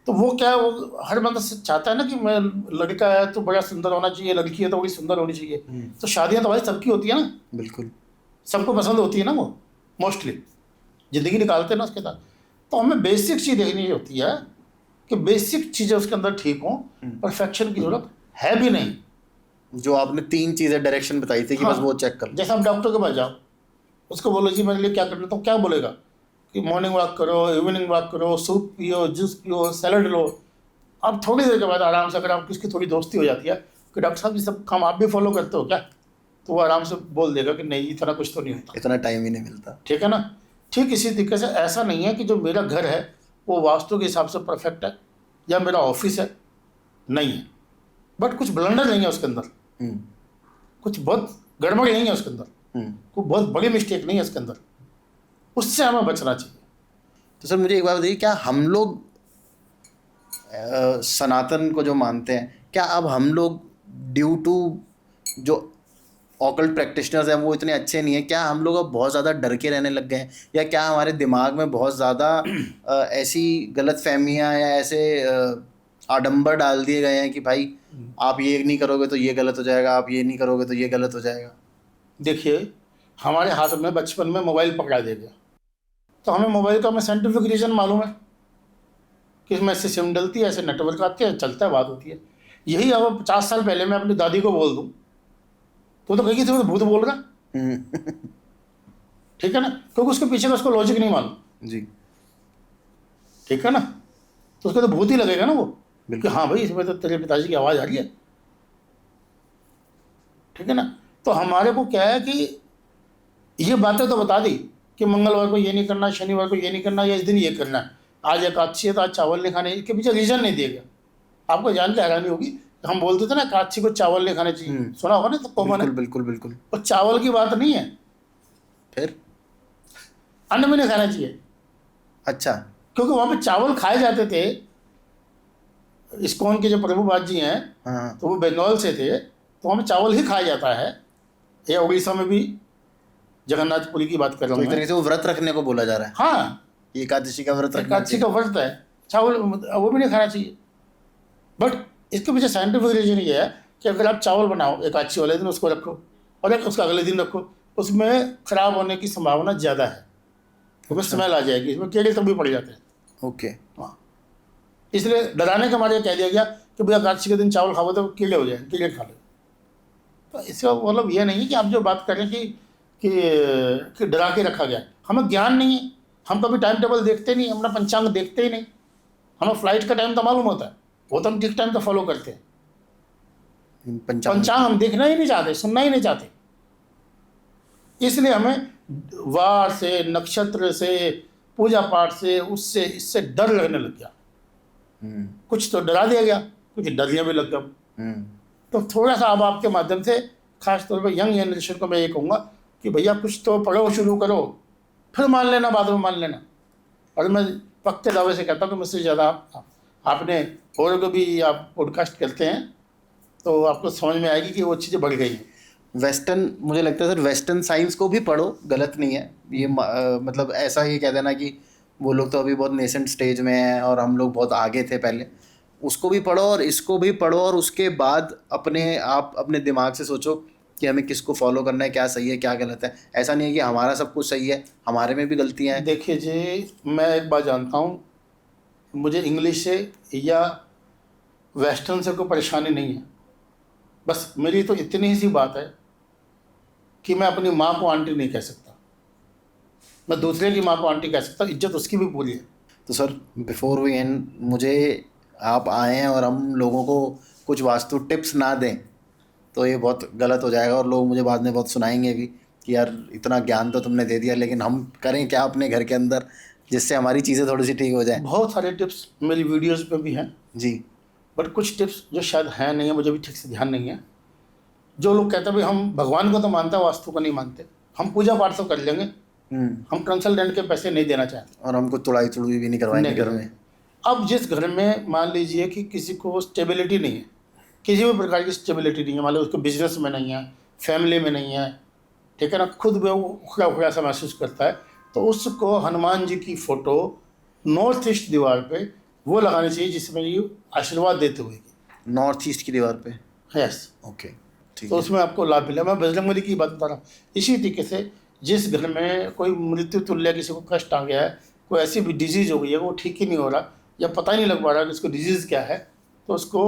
तो वो क्या है, वो हर बंदा चाहता है ना कि मैं, लड़का है तो बड़ा सुंदर होना चाहिए, लड़की है तो बड़ी सुंदर होनी चाहिए। तो शादियाँ तो भाई सबकी होती है ना, बिल्कुल, सबको पसंद होती है ना, वो मोस्टली ज़िंदगी निकालते हैं ना उसके साथ। तो हमें बेसिक चीज़ देखनी होती है कि बेसिक चीज़ें उसके अंदर ठीक हों, परफेक्शन की जरूरत है भी नहीं। जो आपने 3 चीज़ें डायरेक्शन बताई थी कि हाँ, बस वो चेक कर। जैसे आप डॉक्टर के पास जाओ, उसको बोलो जी मेरे लिए क्या करना, तो क्या बोलेगा कि मॉर्निंग वॉक करो, इवनिंग वॉक करो, सूप पियो, जूस पियो, सैलड लो। अब थोड़ी देर के बाद आराम से अगर आप किसकी थोड़ी दोस्ती हो जाती है कि डॉक्टर साहब ये सब काम आप भी फॉलो करते हो क्या, तो वो आराम से बोल देगा कि नहीं इतना कुछ तो नहीं होता, इतना टाइम ही नहीं मिलता। ठीक है ना। ठीक इसी तरीके से ऐसा नहीं है कि जो मेरा घर है वो वास्तु के हिसाब से परफेक्ट है या मेरा ऑफिस है, नहीं है, बट कुछ ब्लंडर नहीं है उसके अंदर, हम्म, कुछ बहुत गड़बड़ नहीं है उसके अंदर, कोई बहुत बड़ी मिस्टेक नहीं है इसके अंदर, उससे हमें बचना चाहिए। तो सर मुझे एक बात बताइए, क्या हम लोग सनातन को जो मानते हैं, क्या अब हम लोग ड्यू टू जो ऑकल्ट प्रैक्टिशनर्स हैं वो इतने अच्छे नहीं हैं, क्या हम लोग अब बहुत ज़्यादा डर के रहने लग गए हैं, या क्या हमारे दिमाग में बहुत ज़्यादा ऐसी गलत फहमियाँ या ऐसे आडंबर डाल दिए गए हैं कि भाई आप ये नहीं करोगे तो ये गलत हो जाएगा, आप ये नहीं करोगे तो ये गलत हो जाएगा? देखिए, हमारे हाथ में बचपन में मोबाइल पकड़ा दे गया, तो हमें मोबाइल का हमें साइंटिफिक रीज़न मालूम है कि इसमें ऐसे सिम डलती है, ऐसे नेटवर्क आते हैं, चलता है, बात होती है। यही अब 50 साल पहले मैं अपनी दादी को बोल दूँ तो कहेगी तो भूत बोल रहा, ठीक है ना, क्योंकि उसके पीछे का उसको लॉजिक नहीं मालूम जी, ठीक है ना, तो उसको तो भूत ही लगेगा ना वो, कि हाँ भाई इसमें तो तेरे पिताजी की आवाज़ आ रही है, ठीक है ना। तो हमारे को क्या है कि ये बातें तो बता दी कि मंगलवार को ये नहीं करना, शनिवार को ये नहीं करना, या इस दिन ये करना है, आज एकादशी है तो आज चावल नहीं खाने, इसके पीछे रीज़न नहीं दिया गया। आपको जान के हैरानी होगी, हम बोलते थे ना एकादशी को चावल नहीं खाने चाहिए, सुना होगा ना, तो कॉमन है, बिल्कुल बिल्कुल। और चावल की बात नहीं है, फिर अन्न भी नहीं खाना चाहिए, अच्छा, क्योंकि वहाँ पे चावल खाए जाते थे। इस्कॉन के जो प्रभुपाद जी हैं, हाँ, तो वो बंगाल से थे, तो वहाँ पे चावल ही खाया जाता है, या उड़ीसा में भी, जगन्नाथपुरी की बात कर रहा तो हूँ एक मैं। तरीके से वो व्रत रखने को बोला जा रहा है, हाँ, एकादशी का व्रत रखना एकादशी का व्रत है, चावल वो भी नहीं खाना चाहिए, बट इसके पीछे साइंटिफिक रीजन ये है कि अगर आप चावल बनाओ एकादशी वाले दिन, उसको रखो और एक उसका अगले दिन रखो, उसमें खराब होने की संभावना ज़्यादा है, उसमें स्मेल आ जाएगी, इसमें कीड़े तब भी पड़ जाते हैं। ओके, हाँ, इसलिए डराने के मारे कह दिया गया कि भैया एकादशी के दिन चावल खाओ तो कीड़े हो जाएंगे, कीड़े खा लो। तो इसका मतलब ये नहीं है कि आप जो बात करें कि डरा के रखा गया, हमें ज्ञान नहीं है, हम कभी टाइम टेबल देखते नहीं, अपना पंचांग देखते ही नहीं, हमें फ्लाइट का टाइम तो मालूम होता है, वो तो हम ठीक टाइम तो फॉलो करते हैं, पंचांग हम देखना ही नहीं चाहते, सुनना ही नहीं चाहते, इसलिए हमें वार से, नक्षत्र से, पूजा पाठ से, उससे इससे डर लगने लग गया। कुछ तो डरा दिया गया, कुछ डरने भी लग गया। तो थोड़ा सा अब आपके माध्यम से खास तौर पर यंग जनरेशन को मैं ये कहूँगा कि भैया कुछ तो पढ़ो, शुरू करो, फिर मान लेना, बाद में मान लेना। और मैं पक्के दावे से कहता हूँ कि मुझसे ज़्यादा आपने और को भी आप पॉडकास्ट करते हैं तो आपको समझ में आएगी कि वो चीज़ें बढ़ गई हैं। वेस्टर्न, मुझे लगता है सर वेस्टर्न साइंस को भी पढ़ो, गलत नहीं है ये, मतलब ऐसा ही कह देना कि वो लोग तो अभी बहुत नेसेंट स्टेज में हैं और हम लोग बहुत आगे थे पहले, उसको भी पढ़ो और इसको भी पढ़ो, और उसके बाद आप अपने दिमाग से सोचो कि हमें किसको फॉलो करना है, क्या सही है क्या गलत है। ऐसा नहीं है कि हमारा सब कुछ सही है, हमारे में भी गलतियाँ हैं। देखिए जी, मैं एक बात जानता हूँ, मुझे इंग्लिश से या वेस्टर्न से कोई परेशानी नहीं है, बस मेरी तो इतनी ही सी बात है कि मैं अपनी माँ को आंटी नहीं कह सकता, मैं दूसरे की माँ को आंटी कह सकता, इज्जत उसकी भी पूरी है। तो सर बिफोर वी एंड, मुझे आप आए हैं और हम लोगों को कुछ वास्तु टिप्स ना दें तो ये बहुत गलत हो जाएगा, और लोग मुझे बाद में बहुत सुनाएंगे भी कि यार इतना ज्ञान तो तुमने दे दिया, लेकिन हम करें क्या अपने घर के अंदर जिससे हमारी चीज़ें थोड़ी सी ठीक हो जाए। बहुत सारे टिप्स मेरी वीडियोज़ पे भी हैं जी, बट कुछ टिप्स जो शायद हैं नहीं है, मुझे भी ठीक से ध्यान नहीं है। जो लोग कहते हैं भाई हम भगवान को तो मानते हैं, वास्तु को नहीं मानते, हम पूजा पाठ तो कर लेंगे, हम कंसल्टेंट के पैसे नहीं देना चाहते, और हमको तुड़ाई तुड़ुई भी नहीं करवाएंगे घर में। अब जिस घर में मान लीजिए कि किसी को स्टेबिलिटी नहीं है, किसी भी प्रकार की स्टेबिलिटी नहीं है, मान लो उसको बिजनेस में नहीं है, फैमिली में नहीं है, ठीक है ना, खुद में वो उखड़ा उखड़ा सा महसूस करता है, तो उसको हनुमान जी की फ़ोटो नॉर्थ ईस्ट दीवार पे वो लगानी चाहिए, जिसमें ये आशीर्वाद देते हुए। नॉर्थ ईस्ट की दीवार पे? यस, ओके, ठीक तो है। उसमें आपको लाभ मिलेगा। मैं बजरंगबली की बात बता रहा हूँ। इसी तरीके से जिस घर में कोई मृत्यु तुल्य किसी को कष्ट आ गया है, कोई ऐसी भी डिजीज़ हो गई है वो ठीक ही नहीं हो रहा, या पता ही नहीं लग पा रहा कि इसको डिजीज़ क्या है, तो उसको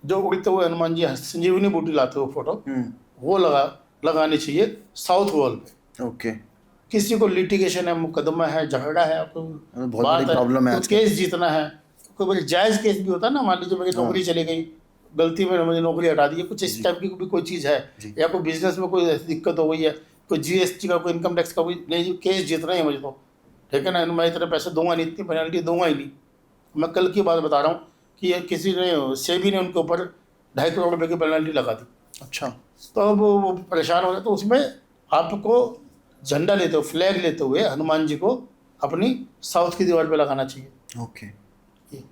जो उड़ते हुए हनुमान जी संजीवनी बूटी लाते हुए फोटो वो लगानी चाहिए साउथ वॉल पे। ओके। किसी को लिटिगेशन है, मुकदमा है, झगड़ा है, कोई बहुत बड़ी प्रॉब्लम है तो केस जीतना है, कोई बड़ी जायज़ केस भी होता है ना, मान लीजिए मेरी नौकरी चली गई, गलती में मुझे नौकरी हटा दी है, कुछ इस टाइप की भी कोई चीज़ है, जी। या कोई बिजनेस में कोई ऐसी दिक्कत हो गई है, कोई जीएसटी का, कोई इनकम टैक्स का, कोई नहीं केस जीत रहे हैं मुझे तो, ठीक है ना, मैं इतने पैसे दूंगा नहीं, इतनी पेनल्टी दूंगा ही नहीं। मैं कल की बात बता रहा हूँ कि ये किसी ने, सेबी ने उनके ऊपर 2.5 करोड़ रुपए की पेनल्टी लगा दी। अच्छा। तो अब वो परेशान हो गए। तो उसमें आपको झंडा लेते हुए, फ्लैग लेते हुए हनुमान जी को अपनी साउथ की दीवार पे लगाना चाहिए। ओके। ये।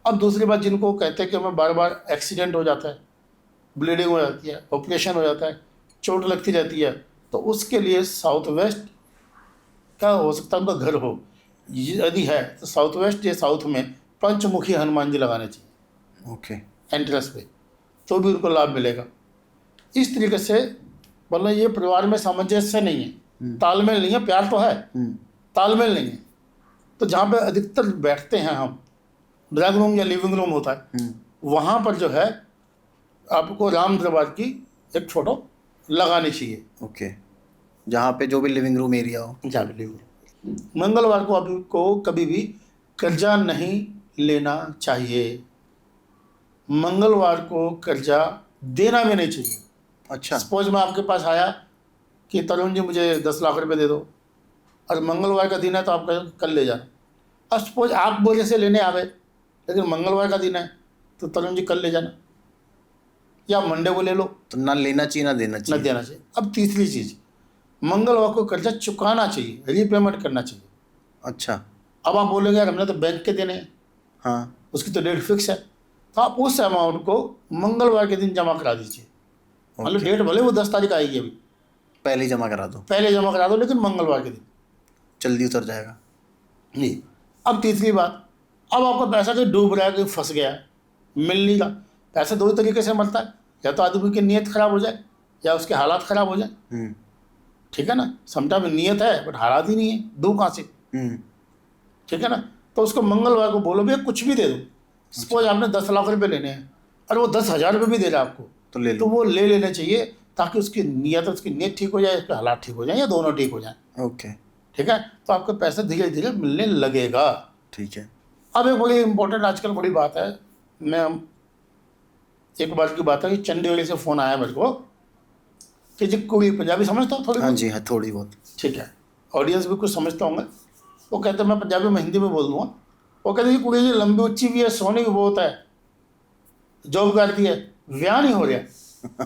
अब दूसरी बात, जिनको कहते हैं कि हमें बार बार एक्सीडेंट हो जाता है, ब्लीडिंग हो जाती है, ऑपरेशन हो जाता है, चोट लगती रहती है, तो उसके लिए साउथ वेस्ट का हो सकता है उनका घर हो, यदि है तो साउथ वेस्ट या साउथ में पंचमुखी हनुमान जी लगाने चाहिए ओके। एंट्रेंस पे, तो भी उनको लाभ मिलेगा। इस तरीके से मतलब ये परिवार में सामंजस्य नहीं है, तालमेल नहीं है, प्यार तो है, तालमेल नहीं है। तो जहाँ पे अधिकतर बैठते हैं हम, ड्राइंग रूम या लिविंग रूम होता है, वहाँ पर जो है आपको राम दरबार की एक फोटो लगानी चाहिए। ओके। जहाँ पे जो भी लिविंग रूम एरिया हो। जहाँ पे लिविंग रूम। मंगलवार को आपको कभी भी कर्जा नहीं लेना चाहिए, मंगलवार को कर्जा देना भी नहीं चाहिए। अच्छा। सपोज मैं आपके पास आया कि तरुण जी मुझे 10 लाख रुपए दे दो, और मंगलवार का दिन है तो आप कल ले जाना। अब सपोज आप बोले से लेने आ गए, लेकिन मंगलवार का दिन है तो तरुण जी कल ले जाना, या मंडे को ले लो। तो ना लेना चाहिए ना देना न चाहिए। देना चाहिए। अब तीसरी चीज़, मंगलवार को कर्जा चुकाना चाहिए, रीपेमेंट करना चाहिए। अच्छा। अब आप बोलेंगे यार हमने तो बैंक के देने हैं, हाँ। उसकी तो डेट फिक्स है, तो आप उस अमाउंट को मंगलवार के दिन जमा करा दीजिए। मतलब डेट भले वो 10 तारीख आएगी, अभी पहले ही जमा करा दो। पहले जमा करा दो, लेकिन मंगलवार के दिन जल्दी उतर जाएगा। जी। अब तीसरी बात, अब आपका पैसा कहीं डूब रहा है, कहीं फंस गया है, मिल नहीं रहा। पैसा दो ही तरीके से मरता है, या तो आदमी की नीयत खराब हो जाए या उसके हालात खराब हो जाए, ठीक है ना। समटाइम नीयत है बट हालात ही नहीं है, दो कहाँ से, ठीक है ना। तो उसको मंगलवार को बोलो भैया कुछ भी दे दो। सपोज आपने 10 लाख रुपए लेने हैं और वो 10,000 रुपये भी दे रहा है आपको, तो ले लो। तो वो ले लेने चाहिए, ताकि उसकी नीयत ठीक हो जाए, उसके हालात ठीक हो जाए, या दोनों ठीक हो जाए। ओके। ठीक है, तो आपका पैसा धीरे धीरे मिलने लगेगा। ठीक है। अब एक बड़ी इंपॉर्टेंट आजकल बड़ी बात है, मैं एक बार की बात है कि चंडीगढ़ से फ़ोन आया मेरे को कि जी कुड़ी, पंजाबी समझता हूँ थोड़ी हाँ बहुत? जी, हाँ थोड़ी बहुत। ठीक है, ऑडियंस भी कुछ समझता होंगे। वो कहते मैं पंजाबी में हिंदी में बोल दूँगा। वो कहते जी कुड़ी जी लंबी उच्ची भी है, सोने की बहुत है, जॉब करती है, ब्याह नहीं हो रहा।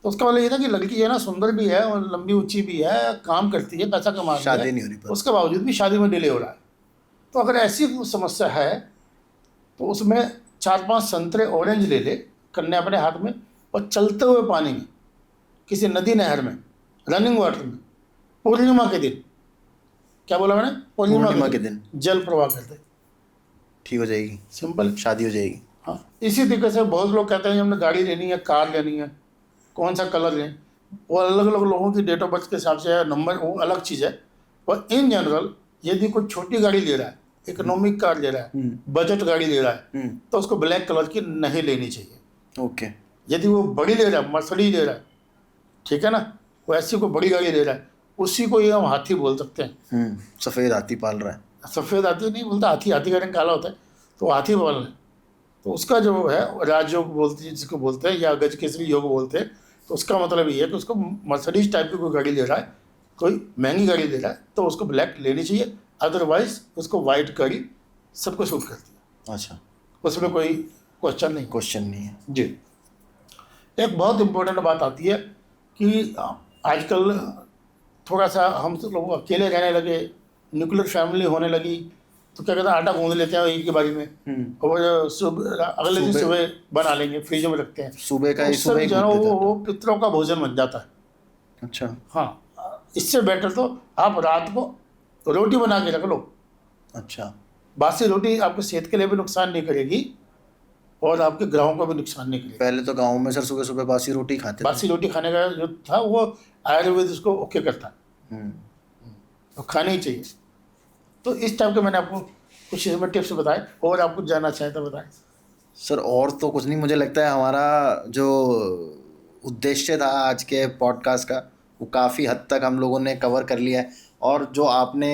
तो उसका मतलब ये था कि लड़की है ना सुंदर भी है और लंबी ऊंची भी है, काम करती है, पैसा कमा रही है, शादी नहीं हो रही पर। उसके बावजूद भी शादी में डिले हो रहा है। तो अगर ऐसी कोई समस्या है तो उसमें 4-5 संतरे ऑरेंज ले ले, कन्या अपने हाथ में, और चलते हुए पानी में, किसी नदी नहर में, रनिंग वाटर में, पूर्णिमा के दिन, क्या बोला मैंने, पूर्णिमा के दिन जल प्रवाह करते, ठीक हो जाएगी, सिंपल शादी हो जाएगी। हाँ। इसी तरीके से बहुत लोग कहते हैं कि हमने गाड़ी लेनी है, कार लेनी है, कौन सा कलर लें, वो अलग अलग लोगों की डेट ऑफ बर्थ के हिसाब से है, नंबर वो अलग चीज़ है। और इन जनरल यदि कोई छोटी गाड़ी ले रहा है, इकोनॉमिक कार ले रहा है, बजट गाड़ी ले रहा है, तो उसको ब्लैक कलर की नहीं लेनी चाहिए। ओके। यदि वो बड़ी ले रहा है, मर्सिडीज ले रहा है, ठीक है ना, वो ऐसी कोई बड़ी गाड़ी ले रहा है, उसी को ही हम हाथी बोल सकते हैं। सफ़ेद हाथी पाल रहा है। सफ़ेद हाथी नहीं बोलता, हाथी, हाथी का रंग काला होता है, तो हाथी पाल रहे हैं। तो उसका जो है राजयोग बोलते हैं, जिसको बोलते हैं, या गज केसरी योग बोलते हैं। तो उसका मतलब ये है कि उसको मर्सिडीज टाइप की कोई गाड़ी ले रहा है, कोई महंगी गाड़ी ले रहा है, तो उसको ब्लैक लेनी चाहिए, अदरवाइज उसको वाइट गाड़ी सबको सूट करती है। अच्छा, उसमें कोई क्वेश्चन नहीं। क्वेश्चन नहीं है जी। एक बहुत इम्पोर्टेंट बात आती है कि आजकल थोड़ा सा हम सब लोग अकेले रहने लगे, न्यूक्लियर फैमिली होने लगी, तो क्या कहते हैं आटा गूंद लेते हैं एक की बारी में, और सुबह अगले दिन सुबह बना लेंगे, फ्रिज में रखते हैं, सुबह का ही उससे सुबह जो है वो पितरों का भोजन बन जाता है। अच्छा। हाँ, इससे बेटर तो आप रात को रोटी बना के रख लो। अच्छा। बासी रोटी आपके सेहत के लिए भी नुकसान नहीं करेगी और आपके ग्राहों को भी नुकसान नहीं करेगी। पहले तो गांव में सर सुबह सुबह बासी रोटी खाते थे। बासी रोटी खाने का जो था वो आयुर्वेद उसको ओके करता है, तो खानी ही चाहिए। तो इस टाइप के मैंने आपको कुछ इसमें टिप्स बताए, और आप कुछ जानना चाहें तो बताएं। सर और तो कुछ नहीं, मुझे लगता है हमारा जो उद्देश्य था आज के पॉडकास्ट का वो काफ़ी हद तक हम लोगों ने कवर कर लिया है। और जो आपने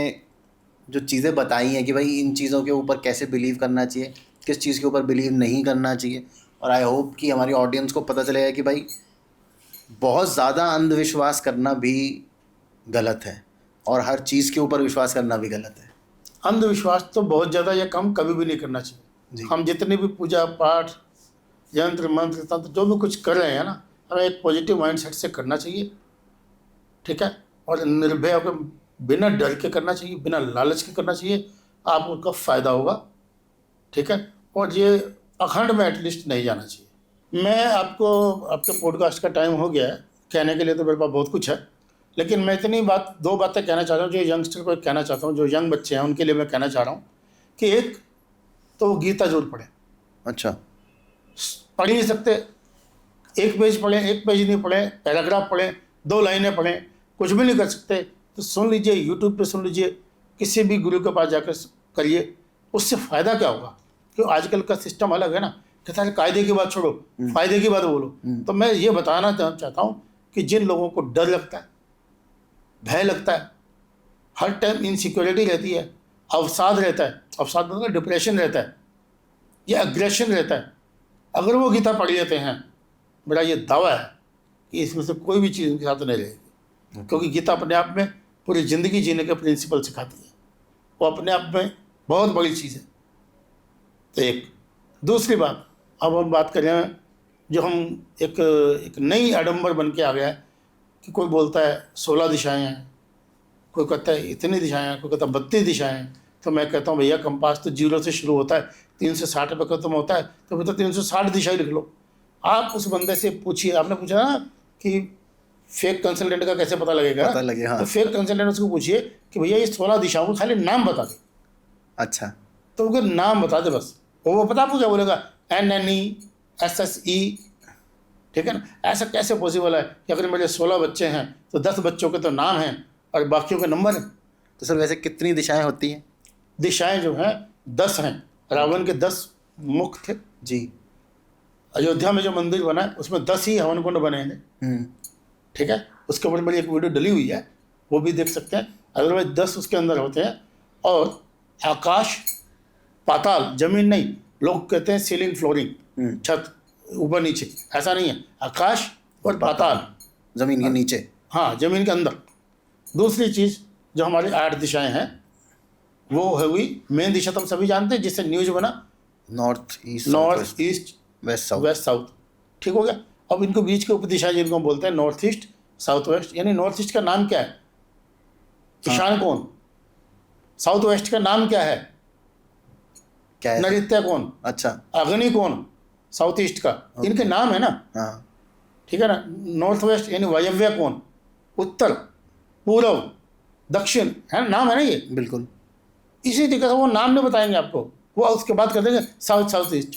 जो चीज़ें बताई हैं कि भाई इन चीज़ों के ऊपर कैसे बिलीव करना चाहिए, किस चीज़ के ऊपर बिलीव नहीं करना चाहिए, और आई होप कि हमारी ऑडियंस को पता चलेगा कि भाई बहुत ज़्यादा अंधविश्वास करना भी गलत है और हर चीज़ के ऊपर विश्वास करना भी गलत है। अंधविश्वास तो बहुत ज़्यादा या कम कभी भी नहीं करना जी। चाहिए। हम जितने भी पूजा पाठ, यंत्र मंत्र तंत्र जो भी कुछ कर रहे हैं ना, हमें एक पॉजिटिव माइंडसेट से करना चाहिए, ठीक है, और निर्भय होकर बिना डर के करना चाहिए, बिना लालच के करना चाहिए। आपको उनका फ़ायदा होगा, ठीक है, और ये अखंड में एटलीस्ट नहीं जाना चाहिए। मैं आपको, आपके पॉडकास्ट का टाइम हो गया है, कहने के लिए तो मेरे पास बहुत कुछ है, लेकिन मैं इतनी बात, दो बातें कहना चाह रहा हूँ जो यंगस्टर को कहना चाहता हूँ, जो यंग बच्चे हैं उनके लिए मैं कहना चाह रहा हूँ कि एक तो गीता जरूर पढ़ें। अच्छा। पढ़ ही नहीं सकते, एक पेज पढ़ें, एक पेज नहीं पढ़ें, पैराग्राफ पढ़ें, 2 लाइनें पढ़ें, कुछ भी नहीं कर सकते तो सुन लीजिए, यूट्यूब पे सुन लीजिए, किसी भी गुरु के पास जाकर करिए। उससे फ़ायदा क्या होगा? क्यों आजकल का सिस्टम अलग है ना, कहता है कायदे की बात छोड़ो, फ़ायदे की बात बोलो। तो मैं ये बताना चाहता हूँ कि जिन लोगों को डर लगता है, भय लगता है, हर टाइम इनसिक्योरिटी रहती है, अवसाद रहता है, अवसाद मतलब डिप्रेशन रहता है या अग्रेशन रहता है, अगर वो गीता पढ़ लेते हैं, मेरा ये दावा है कि इसमें से कोई भी चीज़ उनके साथ नहीं रहेगी। क्योंकि गीता अपने आप में पूरी ज़िंदगी जीने के प्रिंसिपल सिखाती है, वो अपने आप में बहुत बड़ी चीज़ है। तो एक दूसरी बात, अब हम बात करें जो हम एक नई आडंबर बन के आ गया है कि कोई बोलता है 16 दिशाएं हैं, कोई कहता है इतनी दिशाएं हैं, कोई कहता है 32 दिशाएं हैं। तो मैं कहता हूँ भैया कंपास तो 0 से शुरू होता है, 360 पे खत्म होता है, तो फिर तो 360 दिशाएं लिख लो। आप उस बंदे से पूछिए, आपने पूछा ना कि फेक कंसल्टेंट का कैसे पता लगेगा, पता लगे, हाँ। तो फेक कंसल्टेंट उसको पूछिए कि भैया ये 16 दिशाओं को खाली नाम बता दे। अच्छा। तो उनका नाम बता दे बस, वो पता आपको क्या बोलेगा, NNE SSE, ठीक है ना। ऐसा कैसे पॉसिबल है कि अगर मेरे 16 बच्चे हैं तो 10 बच्चों के तो नाम हैं और बाकियों के नंबर हैं। तो सर वैसे कितनी दिशाएं होती हैं? दिशाएं जो हैं 10 हैं। रावण के 10 मुख थे जी। अयोध्या में जो मंदिर बना है उसमें 10 ही हवन कुंड बने हैं, ठीक है। उसके ऊपर मेरी एक वीडियो डली हुई है, वो भी देख सकते हैं। अदरवाइज 10 उसके अंदर होते हैं। और आकाश पाताल, जमीन नहीं, लोग कहते हैं सीलिंग फ्लोरिंग, छत ऊपर नीचे, ऐसा नहीं है, आकाश और पाताल, जमीन के नीचे। हाँ, जमीन के अंदर। दूसरी चीज़ जो हमारी 8 दिशाएं हैं वो है हुई, मेन दिशा तो हम सभी जानते हैं जिससे न्यूज बना, नॉर्थ ईस्ट, वेस्ट साउथ, ठीक हो गया। अब इनको बीच के उप दिशा जिनको हम बोलते हैं नॉर्थ ईस्ट साउथ वेस्ट। यानी नॉर्थ ईस्ट का नाम क्या है? ईशान कौन? साउथ वेस्ट का नाम क्या है? क्या है? नैऋत्य कौन? अच्छा। अग्नि कौन? साउथ ईस्ट का। इनके नाम है ना, हाँ। ठीक है ना। नॉर्थ वेस्ट यानी वायव्य कौन? उत्तर, पूर्व, दक्षिण, है ना, नाम है ना ये। बिल्कुल। इसी तरीके से वो नाम नहीं बताएंगे आपको, वो उसके बाद कर देंगे साउथ ईस्ट,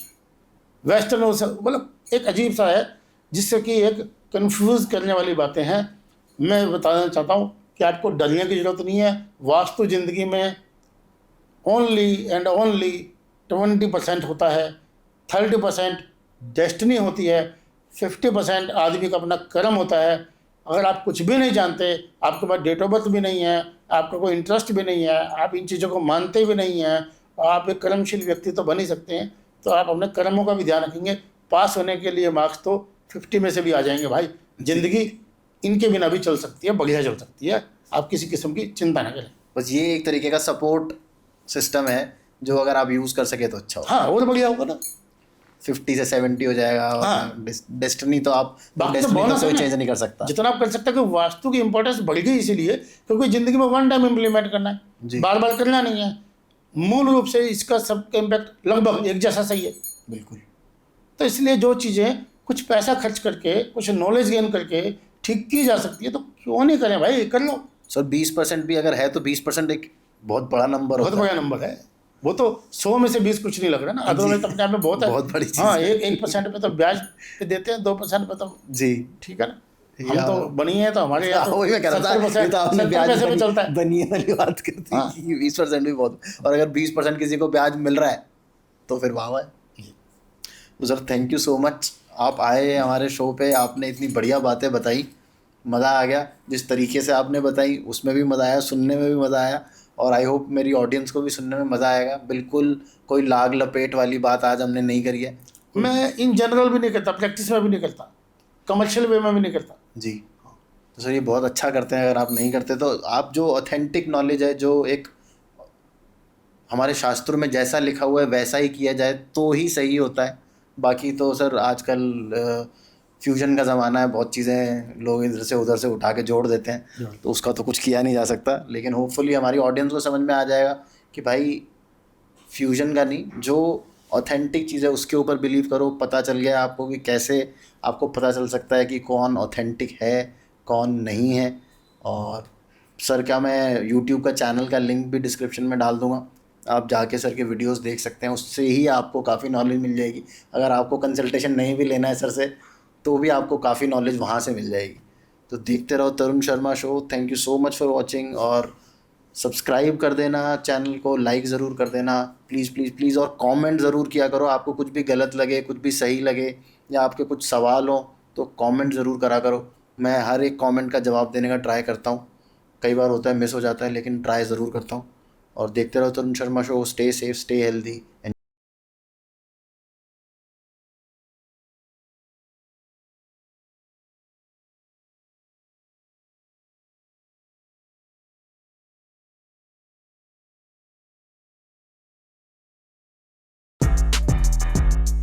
वेस्टर्न और मतलब एक अजीब सा है जिससे कि एक कंफ्यूज करने वाली बातें हैं। मैं बताना चाहता हूँ कि आपको डरने की ज़रूरत नहीं है। वास्तु ज़िंदगी में ओनली एंड ओनली 20% होता है, 30% डेस्टिनी होती है, 50% आदमी का अपना कर्म होता है। अगर आप कुछ भी नहीं जानते, आपके पास डेट ऑफ बर्थ भी नहीं है, आपका कोई इंटरेस्ट भी नहीं है, आप इन चीज़ों को मानते भी नहीं हैं, आप एक कर्मशील व्यक्ति तो बन ही सकते हैं, तो आप अपने कर्मों का भी ध्यान रखेंगे। पास होने के लिए मार्क्स तो 50 में से भी आ जाएंगे भाई। ज़िंदगी इनके बिना भी चल सकती है, बढ़िया चल सकती है, आप किसी किस्म की चिंता ना करें। बस ये एक तरीके का सपोर्ट सिस्टम है जो अगर आप यूज़ कर सके तो अच्छा हो। हाँ, और बढ़िया होगा ना। 50 से 70 हो जाएगा। हाँ। डेस्टिनी तो आप बाकी तो डेस्टिनी तो bonus है कोई ना। चेंज नहीं कर सकता। जितना आप कर सकते हैं कि वास्तु की इंपॉर्टेंस बढ़ गई इसीलिए क्योंकि ज़िंदगी में वन टाइम इम्प्लीमेंट करना जी। है, बार बार करना नहीं है। मूल रूप से इसका सबका इम्पैक्ट लगभग एक जैसा सही है। बिल्कुल। तो इसलिए जो चीज़ें कुछ पैसा खर्च करके, कुछ नॉलेज गेन करके ठीक की जा सकती है तो क्यों नहीं करें भाई, कर लो। सर 20% भी अगर है तो 20% एक बहुत बड़ा नंबर बहुत होता है। बड़ा नंबर है वो, तो 100 में से 20 कुछ नहीं लग रहा ना, अदरवाइज अपने आप में बहुत है। बहुत बड़ी चीज़ हाँ, है। 1% पे तो ब्याज पे देते हैं, 2% पे तो जी। ठीक है ना। हम तो बनी है तो हमारे यहाँ तो वही मैं कह रहा था, ये तो आपने 70 ब्याज पैसे पे चलता है। बनिए वाली बात कर दी हाँ। कि 20% भी बहुत, और अगर 20% किसी को ब्याज मिल रहा है तो फिर वाह है। तो sir thank you so much, आप आए हमारे शो पे, आपने इतनी बढ़िया बातें बताई, मज़ा आ गया। जिस तरीके से आपने बताई उसमें भी मज़ा आया, सुनने में भी मज़ा आया, और आई होप मेरी ऑडियंस को भी सुनने में मज़ा आएगा। बिल्कुल कोई लाग लपेट वाली बात आज हमने नहीं करी है। मैं इन जनरल भी नहीं करता, प्रैक्टिस में भी नहीं करता, कमर्शियल वे में भी नहीं करता। जी। तो सर ये बहुत अच्छा करते हैं। अगर आप नहीं करते तो आप जो ऑथेंटिक नॉलेज है, जो एक हमारे शास्त्रों में जैसा लिखा हुआ है वैसा ही किया जाए तो ही सही होता है। बाकी तो सर आजकल फ्यूजन का ज़माना है, बहुत चीज़ें लोग इधर से उधर से उठा के जोड़ देते हैं, तो उसका तो कुछ किया नहीं जा सकता। लेकिन होपफुली हमारी ऑडियंस को समझ में आ जाएगा कि भाई फ्यूजन का नहीं, जो ऑथेंटिक चीज़ है उसके ऊपर बिलीव करो। पता चल गया आपको कि कैसे आपको पता चल सकता है कि कौन ऑथेंटिक है कौन नहीं है। और सर क्या मैं यूट्यूब का चैनल का लिंक भी डिस्क्रिप्शन में डाल दूंगा, आप जाके सर के वीडियोस देख सकते हैं, उससे ही आपको काफ़ी नॉलेज मिल जाएगी। अगर आपको कंसल्टेशन नहीं भी लेना है सर से तो भी आपको काफ़ी नॉलेज वहाँ से मिल जाएगी। तो देखते रहो Tarun Sharma show. Thank you so much for watching, और सब्सक्राइब कर देना चैनल को, लाइक ज़रूर कर देना प्लीज़ प्लीज़ प्लीज़, और कमेंट ज़रूर किया करो। आपको कुछ भी गलत लगे, कुछ भी सही लगे, या आपके कुछ सवाल हो तो कमेंट ज़रूर करा करो। मैं हर एक कमेंट का जवाब देने का ट्राई करता हूँ। कई बार होता है मिस हो जाता है, लेकिन ट्राई ज़रूर करता हूँ। और देखते रहो Tarun Sharma show. Stay safe, stay healthy.